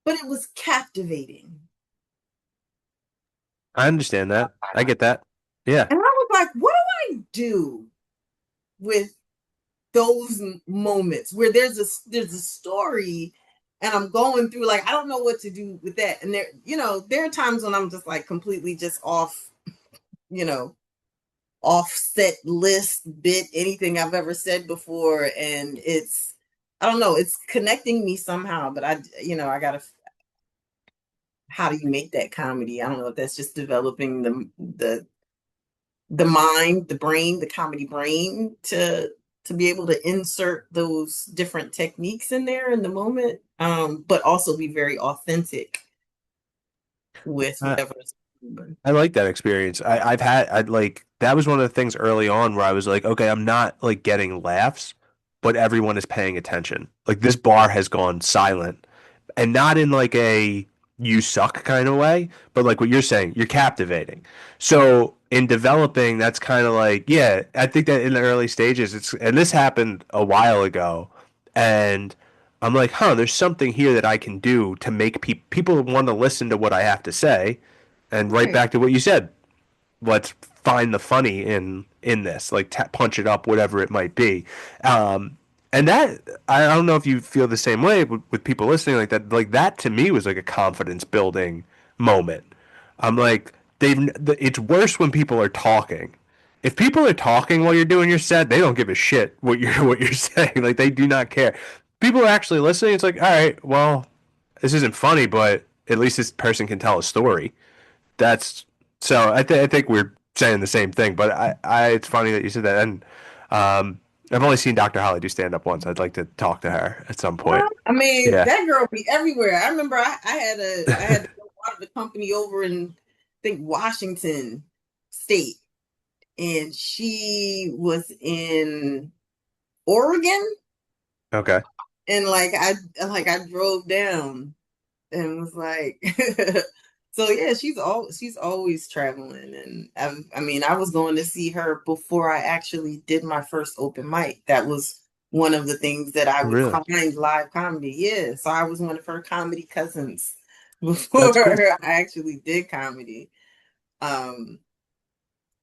[SPEAKER 2] but it was captivating.
[SPEAKER 3] I understand that. I get that. Yeah.
[SPEAKER 2] And I was like, what do I do with those moments where there's a story and I'm going through, like, I don't know what to do with that. And there are times when I'm just like completely just off, you know, offset list bit anything I've ever said before. And I don't know, it's connecting me somehow, but I gotta, how do you make that comedy? I don't know if that's just developing the mind, the brain, the comedy brain to be able to insert those different techniques in there in the moment, but also be very authentic with
[SPEAKER 3] I,
[SPEAKER 2] whatever's.
[SPEAKER 3] I like that experience. I like that was one of the things early on where I was like, okay, I'm not like getting laughs, but everyone is paying attention. Like this bar has gone silent, and not in like a you suck kind of way, but like what you're saying, you're captivating. So in developing, that's kind of like, yeah, I think that in the early stages, and this happened a while ago, and I'm like, huh, there's something here that I can do to make people want to listen to what I have to say, and right
[SPEAKER 2] Right.
[SPEAKER 3] back to what you said, let's find the funny in this, like punch it up, whatever it might be. And that I don't know if you feel the same way with people listening like that. Like that to me was like a confidence building moment. I'm like it's worse when people are talking. If people are talking while you're doing your set, they don't give a shit what you're saying. Like they do not care. People are actually listening. It's like, all right, well, this isn't funny, but at least this person can tell a story. That's so I think we're saying the same thing, but it's funny that you said that. And I've only seen Dr. Holly do stand up once. I'd like to talk to her at some
[SPEAKER 2] Well,
[SPEAKER 3] point.
[SPEAKER 2] I mean,
[SPEAKER 3] Yeah.
[SPEAKER 2] that girl be everywhere. I remember I had a lot of the company over in, I think, Washington State, and she was in Oregon,
[SPEAKER 3] Okay.
[SPEAKER 2] and I drove down and was like, so yeah, she's always traveling. And I mean, I was going to see her before I actually did my first open mic. That was one of the things that I would
[SPEAKER 3] Really?
[SPEAKER 2] find live comedy. Yeah, so I was one of her comedy cousins
[SPEAKER 3] That's
[SPEAKER 2] before
[SPEAKER 3] cool.
[SPEAKER 2] I actually did comedy. Um,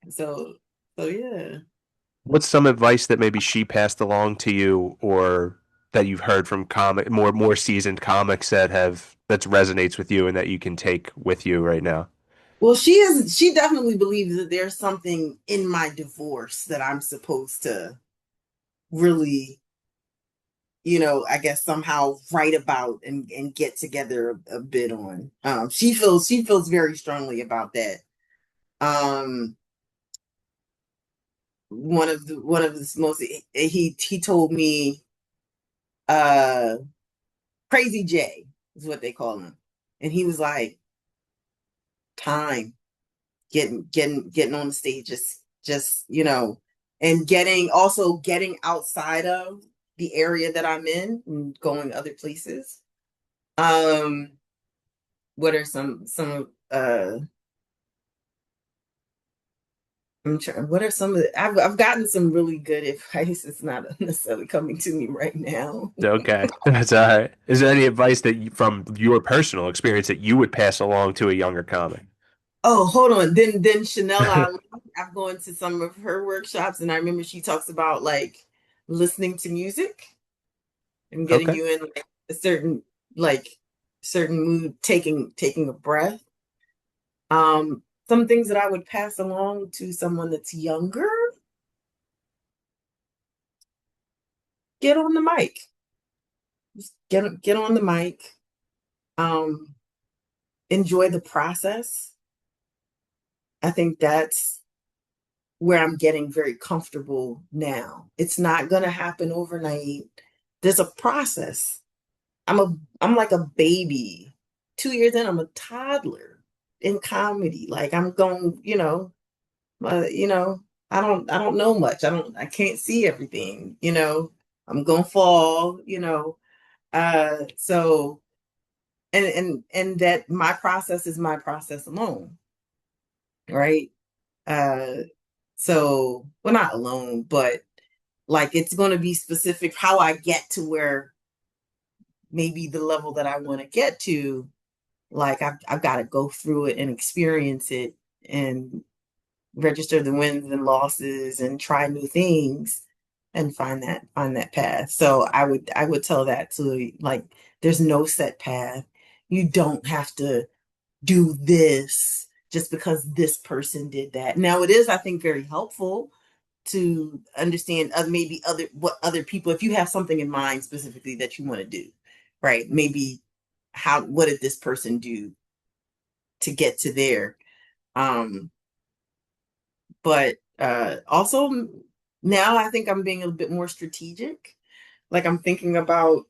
[SPEAKER 2] so yeah.
[SPEAKER 3] What's some advice that maybe she passed along to you or that you've heard from more seasoned comics that resonates with you and that you can take with you right now?
[SPEAKER 2] Well, she definitely believes that there's something in my divorce that I'm supposed to really, I guess somehow write about and get together a bit on. She feels very strongly about that. Um, one of the most, he told me, uh Crazy J is what they call him, and he was like, time, getting on the stage, just and getting outside of the area that I'm in and going other places. Um, what are some what are some of I've gotten some really good advice. It's not necessarily coming to me right now.
[SPEAKER 3] Okay. That's all right. Is there any advice from your personal experience that you would pass along to a younger comic?
[SPEAKER 2] Oh, hold on. Then Chanel Ali, I've gone to some of her workshops, and I remember she talks about like listening to music and getting
[SPEAKER 3] Okay.
[SPEAKER 2] you in like a like certain mood, taking a breath. Some things that I would pass along to someone that's younger: get on the mic. Just get on the mic. Um, Enjoy the process. I think that's where I'm getting very comfortable now. It's not going to happen overnight. There's a process. I'm like a baby. 2 years in, I'm a toddler in comedy. Like I'm going, uh, you know, I don't know much. I can't see everything, I'm gonna fall, so and that my process is my process alone, right? Uh so well, not alone, but like it's gonna be specific how I get to where maybe the level that I want to get to, like I've got to go through it and experience it and register the wins and losses and try new things and find that path. So I would tell that to, like, there's no set path. You don't have to do this just because this person did that. Now it is, I think, very helpful to understand maybe what other people, if you have something in mind specifically that you want to do, right? Maybe what did this person do to get there? Um, but also now I think I'm being a bit more strategic. Like I'm thinking about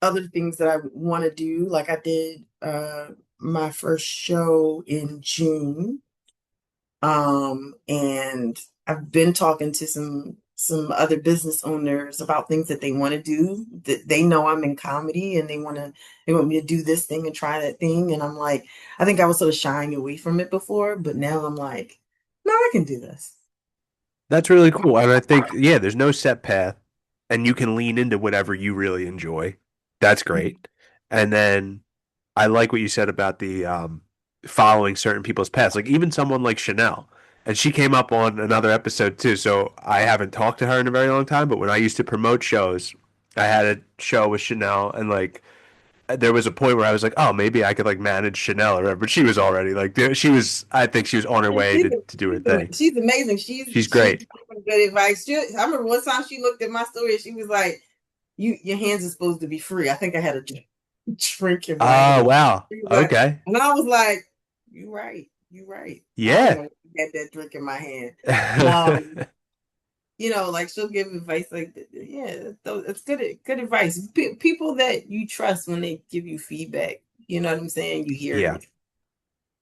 [SPEAKER 2] other things that I want to do. Like I did my first show in June. And I've been talking to some other business owners about things that they want to do, that they know I'm in comedy and they want me to do this thing and try that thing. And I'm like, I think I was sort of shying away from it before, but now I'm like, no, I can do this.
[SPEAKER 3] That's really cool. And I think, yeah, there's no set path and you can lean into whatever you really enjoy. That's great. And then I like what you said about the following certain people's paths. Like even someone like Chanel, and she came up on another episode too. So I haven't talked to her in a very long time. But when I used to promote shows, I had a show with Chanel, and like there was a point where I was like, oh, maybe I could like manage Chanel or whatever. But she was already like she was. I think she was on her
[SPEAKER 2] And
[SPEAKER 3] way to do her thing.
[SPEAKER 2] she's amazing. She's
[SPEAKER 3] She's
[SPEAKER 2] she's
[SPEAKER 3] great.
[SPEAKER 2] giving good advice. I remember one time she looked at my story and she was like, your hands are supposed to be free. I think I had a drink in my
[SPEAKER 3] Oh
[SPEAKER 2] hand.
[SPEAKER 3] wow.
[SPEAKER 2] She was like,
[SPEAKER 3] Okay.
[SPEAKER 2] and I was like, "You right, you right." I don't
[SPEAKER 3] Yeah.
[SPEAKER 2] know. Had that drink in my hand. Um, like she'll give advice like, yeah, it's good advice. People that you trust when they give you feedback. You know what I'm saying? You hear
[SPEAKER 3] Yeah.
[SPEAKER 2] it.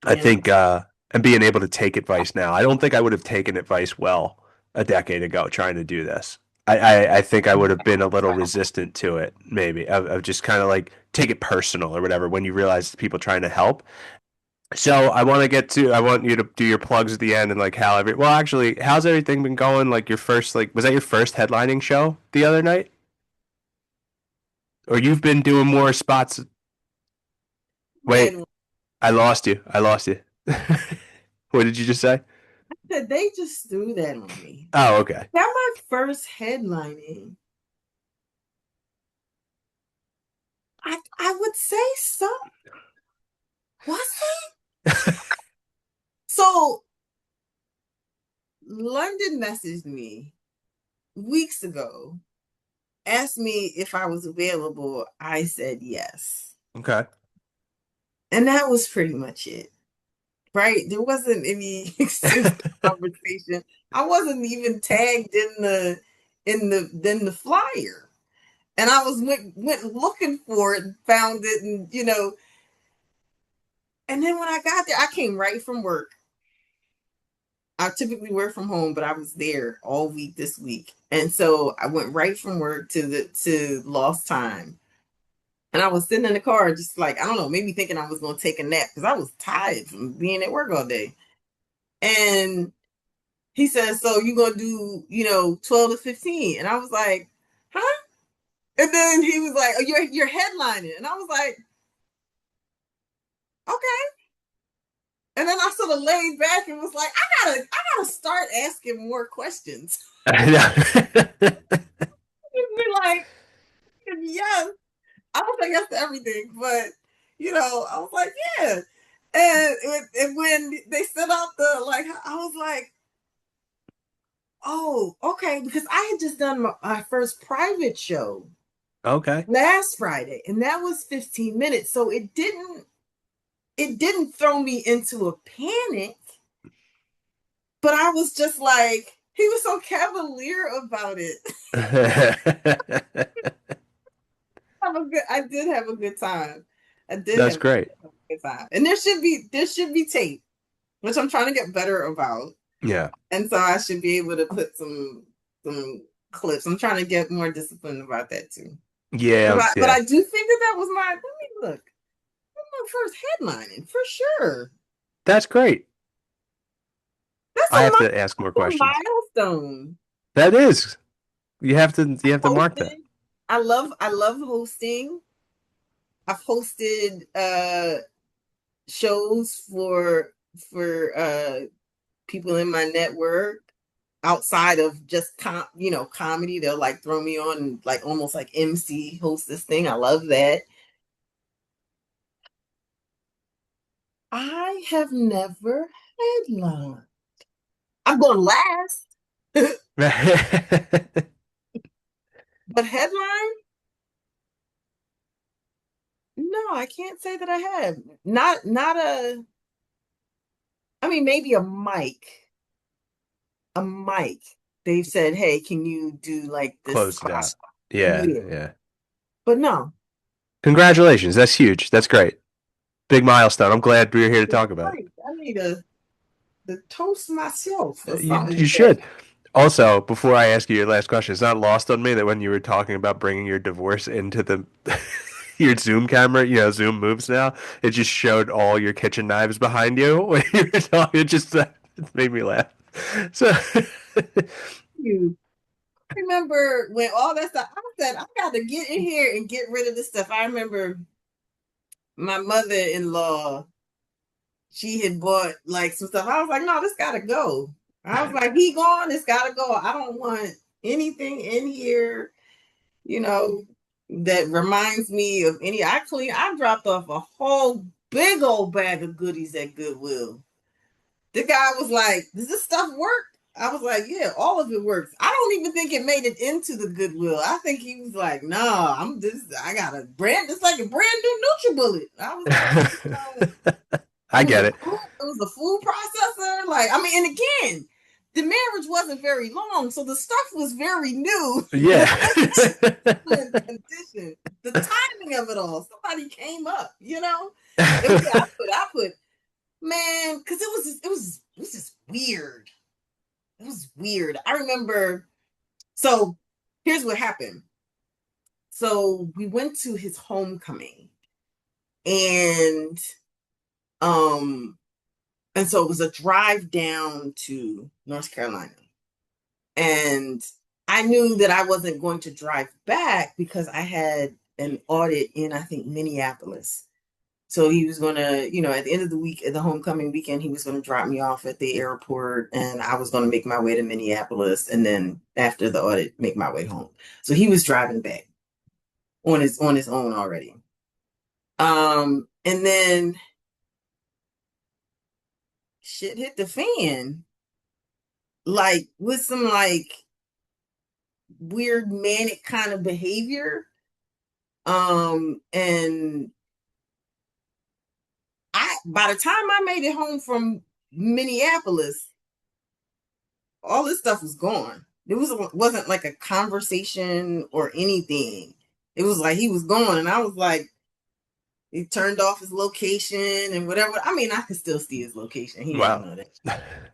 [SPEAKER 3] I
[SPEAKER 2] You know.
[SPEAKER 3] think and being able to take advice now. I don't think I would have taken advice well a decade ago trying to do this. I think I would have been a little resistant to it, maybe, of just kind of like take it personal or whatever when you realize people trying to help. So I want you to do your plugs at the end and like well, actually, how's everything been going? Like your first, like, was that your first headlining show the other night? Or you've been doing more spots? Wait,
[SPEAKER 2] And
[SPEAKER 3] I lost you. I lost you. What did you just say?
[SPEAKER 2] they just threw that on me.
[SPEAKER 3] Oh, okay.
[SPEAKER 2] That my first headlining. I would say so. Was it? So London messaged me weeks ago, asked me if I was available. I said yes.
[SPEAKER 3] Okay.
[SPEAKER 2] And that was pretty much it. Right? There wasn't any extensive conversation. I wasn't even tagged in the flyer. And I went looking for it and found it, and and then when I got there, I came right from work. I typically work from home, but I was there all week this week. And so I went right from work to lost time. And I was sitting in the car just like, I don't know, maybe thinking I was gonna take a nap because I was tired from being at work all day. And he said, "So you gonna do, 12 to 15?" And I was like, "Huh?" And then he was like, "Oh, you're headlining." And I was like, "Okay." And then I sort of laid back and was like, I gotta start asking more questions. Be like, yes, I don't say yes to everything, but I was like, yeah. And when they set out I was like, oh, okay, because I had just done my first private show
[SPEAKER 3] Okay.
[SPEAKER 2] last Friday, and that was 15 minutes, so it didn't throw me into a panic, but I was just like, he was so cavalier about it. I did have a good time. I did
[SPEAKER 3] That's
[SPEAKER 2] have
[SPEAKER 3] great.
[SPEAKER 2] a good time. And there should be tape. which I'm trying to get better about.
[SPEAKER 3] Yeah.
[SPEAKER 2] And so I should be able to put some clips. I'm trying to get more disciplined about that too.
[SPEAKER 3] Yeah.
[SPEAKER 2] But
[SPEAKER 3] Yeah.
[SPEAKER 2] I do think that was my, let me look, my first headlining for sure.
[SPEAKER 3] That's great.
[SPEAKER 2] That's
[SPEAKER 3] I have to ask more
[SPEAKER 2] a
[SPEAKER 3] questions.
[SPEAKER 2] milestone.
[SPEAKER 3] That is. You have to mark that.
[SPEAKER 2] Hosted. I love hosting. I've hosted shows for people in my network outside of just comedy. They'll like throw me on and like almost like MC host this thing. I love that. I have never headlined. I'm gonna last, but headline? No, I can't say that I have. Not a. I mean, maybe a mic. A mic. They've said, "Hey, can you do like this
[SPEAKER 3] Closed it
[SPEAKER 2] spot?"
[SPEAKER 3] out. Yeah.
[SPEAKER 2] Yeah,
[SPEAKER 3] Yeah.
[SPEAKER 2] but no.
[SPEAKER 3] Congratulations. That's huge. That's great. Big milestone. I'm glad we're here to talk about it.
[SPEAKER 2] I need to toast myself or something
[SPEAKER 3] You
[SPEAKER 2] with that.
[SPEAKER 3] should. Also, before I ask you your last question, it's not lost on me that when you were talking about bringing your divorce into the your Zoom camera, Zoom moves now. It just showed all your kitchen knives behind you when you were talking. It made me laugh. So,
[SPEAKER 2] You remember when all that stuff? I said I got to get in here and get rid of this stuff. I remember my mother-in-law. She had bought like some stuff. I was like, no, this gotta go. I was like, he gone, it's gotta go. I don't want anything in here, you know, that reminds me of any. I dropped off a whole big old bag of goodies at Goodwill. The guy was like, does this stuff work? I was like, yeah, all of it works. I don't even think it made it into the Goodwill. I think he was like, no, I got a brand, it's like a brand new NutriBullet. I was like,
[SPEAKER 3] I get it.
[SPEAKER 2] it was a food processor. Like, I mean, and again, the marriage wasn't very long, so the stuff was very new.
[SPEAKER 3] Yeah.
[SPEAKER 2] Condition. The timing of it all. Somebody came up, It was, I put, man, because it was just weird. It was weird. I remember. So here's what happened. So we went to his homecoming, and um and so it was a drive down to North Carolina. And I knew that I wasn't going to drive back because I had an audit in, I think, Minneapolis. So he was going to, at the end of the week, at the homecoming weekend, he was going to drop me off at the airport and I was going to make my way to Minneapolis. And then after the audit, make my way home. So he was driving back on his own already. And then shit hit the fan, like with some like weird manic kind of behavior. And by the time I made it home from Minneapolis, all this stuff was gone. Wasn't like a conversation or anything. It was like he was gone, and I was like, he turned off his location and whatever. I mean, I could still see his location. He didn't
[SPEAKER 3] Wow.
[SPEAKER 2] know that.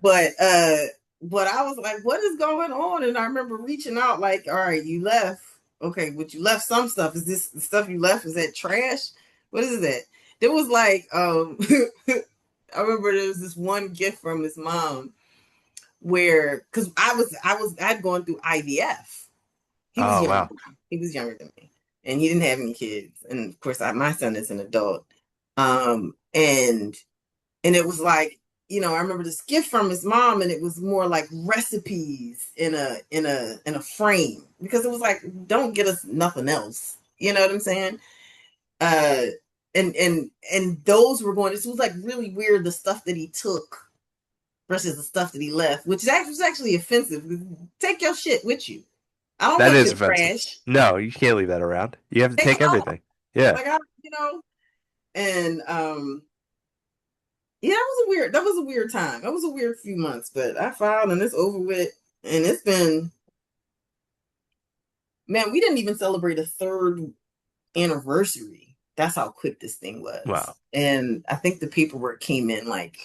[SPEAKER 2] But I was like, what is going on? And I remember reaching out, like, all right, you left. Okay, but you left some stuff. Is this the stuff you left? Is that trash? What is that? There was like, I remember there was this one gift from his mom where, because I'd gone through IVF. He was
[SPEAKER 3] Oh,
[SPEAKER 2] younger.
[SPEAKER 3] wow.
[SPEAKER 2] He was younger than me, and he didn't have any kids. And of course, my son is an adult. And it was like, I remember this gift from his mom, and it was more like recipes in a frame, because it was like, don't get us nothing else. You know what I'm saying? Uh, and those were going. This was like really weird. The stuff that he took versus the stuff that he left, which was actually offensive. Take your shit with you. I don't
[SPEAKER 3] That
[SPEAKER 2] want
[SPEAKER 3] is
[SPEAKER 2] your
[SPEAKER 3] offensive.
[SPEAKER 2] trash.
[SPEAKER 3] No, you can't leave that around. You have to
[SPEAKER 2] Take
[SPEAKER 3] take
[SPEAKER 2] it all.
[SPEAKER 3] everything. Yeah.
[SPEAKER 2] Like and yeah, that was a weird time. That was a weird few months, but I filed and it's over with. And it's been, man, we didn't even celebrate a third anniversary. That's how quick this thing was.
[SPEAKER 3] Wow.
[SPEAKER 2] And I think the paperwork came in like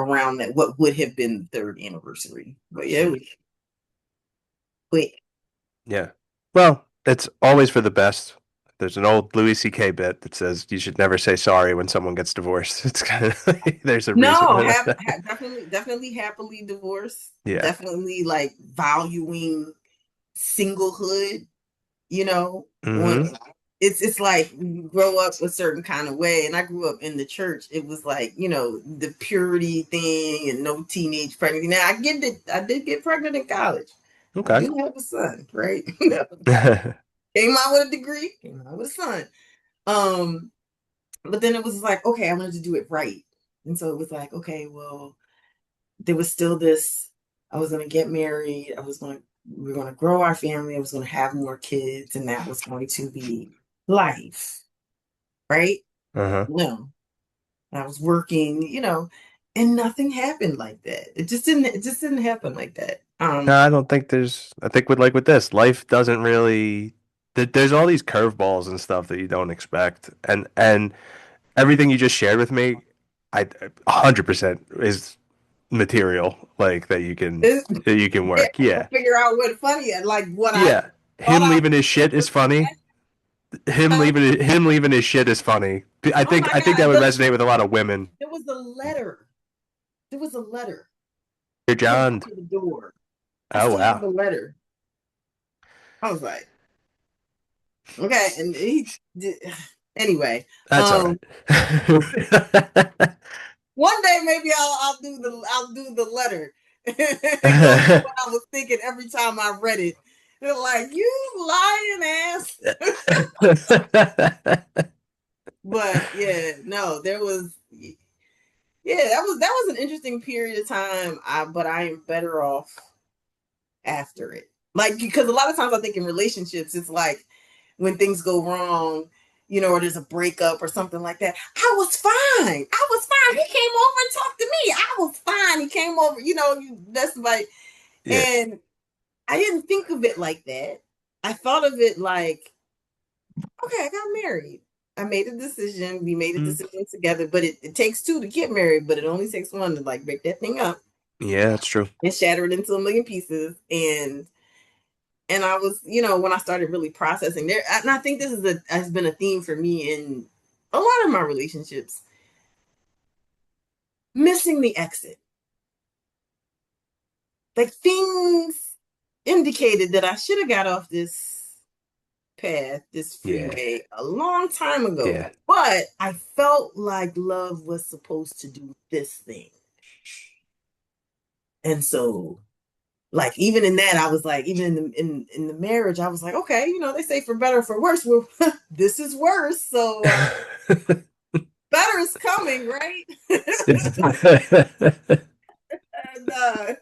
[SPEAKER 2] around that, what would have been the third anniversary. But yeah, it was quick.
[SPEAKER 3] Yeah. Well, it's always for the best. There's an old Louis C.K. bit that says you should never say sorry when someone gets divorced. It's kind of like, there's a reason
[SPEAKER 2] No,
[SPEAKER 3] for that.
[SPEAKER 2] definitely happily divorced.
[SPEAKER 3] Yeah.
[SPEAKER 2] Definitely like valuing singlehood, you know, when
[SPEAKER 3] Mm-hmm.
[SPEAKER 2] it's like you grow up a certain kind of way. And I grew up in the church. It was like, you know, the purity thing and no teenage pregnancy. Now I get it. I did get pregnant in college. I
[SPEAKER 3] Okay.
[SPEAKER 2] do have a son, right? Came out with a degree, came out with a son. But then it was like, okay, I wanted to do it right. And so it was like, okay, well, there was still this, I was gonna get married, we were gonna grow our family, I was gonna have more kids, and that was going to be life, right?
[SPEAKER 3] Uh-huh.
[SPEAKER 2] No. I was working, you know, and nothing happened like that. It just didn't happen like that.
[SPEAKER 3] No, I don't think I think with this, life doesn't really, there's all these curveballs and stuff that you don't expect. And everything you just shared with me, 100% is material like
[SPEAKER 2] It's,
[SPEAKER 3] that you can
[SPEAKER 2] yeah,
[SPEAKER 3] work.
[SPEAKER 2] I
[SPEAKER 3] Yeah.
[SPEAKER 2] figure out what funny and like what I
[SPEAKER 3] Yeah.
[SPEAKER 2] thought
[SPEAKER 3] Him
[SPEAKER 2] I
[SPEAKER 3] leaving his shit is funny. Him leaving his shit is funny.
[SPEAKER 2] oh my
[SPEAKER 3] I think that
[SPEAKER 2] God,
[SPEAKER 3] would resonate with a lot of women.
[SPEAKER 2] there was a letter. There was a letter
[SPEAKER 3] Dear
[SPEAKER 2] pinned
[SPEAKER 3] John.
[SPEAKER 2] to the door. I
[SPEAKER 3] Oh
[SPEAKER 2] still have
[SPEAKER 3] wow.
[SPEAKER 2] the letter. I was like, okay, and he did, anyway.
[SPEAKER 3] That's all
[SPEAKER 2] Um,
[SPEAKER 3] right.
[SPEAKER 2] one day maybe I'll do the letter and go through what I was thinking every time I read it. They're like, you lying ass. But yeah, no, there was yeah, that was an interesting period of time. But I am better off after it. Like because a lot of times I think in relationships, it's like when things go wrong, you know, or there's a breakup or something like that. I was fine. I was fine. He came over and talked to me. I was fine. He came over, you know, that's like,
[SPEAKER 3] Yeah.
[SPEAKER 2] and I didn't think of it like that. I thought of it like, okay, I got married. I made a decision. We made a
[SPEAKER 3] Mm.
[SPEAKER 2] decision together, but it takes two to get married, but it only takes one to like break that thing up
[SPEAKER 3] Yeah, that's true.
[SPEAKER 2] and shatter it into a million pieces. And I was, you know, when I started really processing there, and I think has been a theme for me in a lot of my relationships, missing the exit. Like things indicated that I should have got off this path, this
[SPEAKER 3] Yeah.
[SPEAKER 2] freeway a long time ago.
[SPEAKER 3] Yeah.
[SPEAKER 2] But I felt like love was supposed to do this thing. And so like even in that, I was like, even in the marriage, I was like, okay, you know, they say for better or for worse. Well, this is worse. So better is coming, right? And,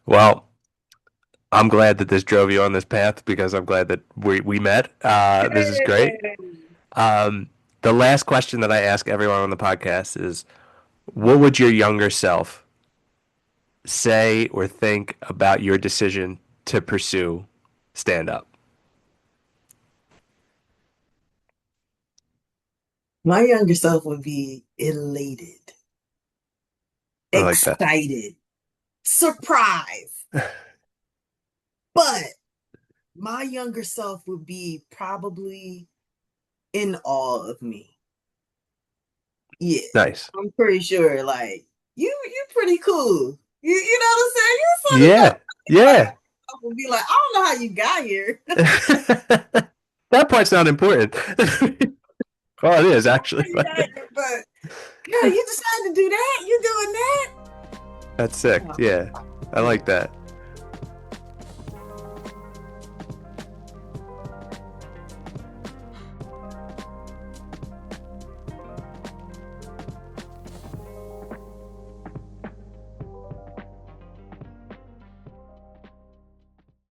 [SPEAKER 3] Well, I'm glad that this drove you on this path because I'm glad that we met. This is great. Um, the last question that I ask everyone on the podcast is, what would your younger self say or think about your decision to pursue stand up?
[SPEAKER 2] My younger self would be elated,
[SPEAKER 3] I like that.
[SPEAKER 2] excited, surprised. But my younger self would be probably in awe of me. Yeah,
[SPEAKER 3] Nice.
[SPEAKER 2] I'm pretty sure. Like you pretty cool. You know what I'm saying? You're funny.
[SPEAKER 3] Yeah.
[SPEAKER 2] Like
[SPEAKER 3] Yeah.
[SPEAKER 2] I would be like, I don't know how you got here.
[SPEAKER 3] That part's not important. Well, it is actually,
[SPEAKER 2] But yeah, you decided to do that. You doing that?
[SPEAKER 3] that's sick. Yeah, I like that.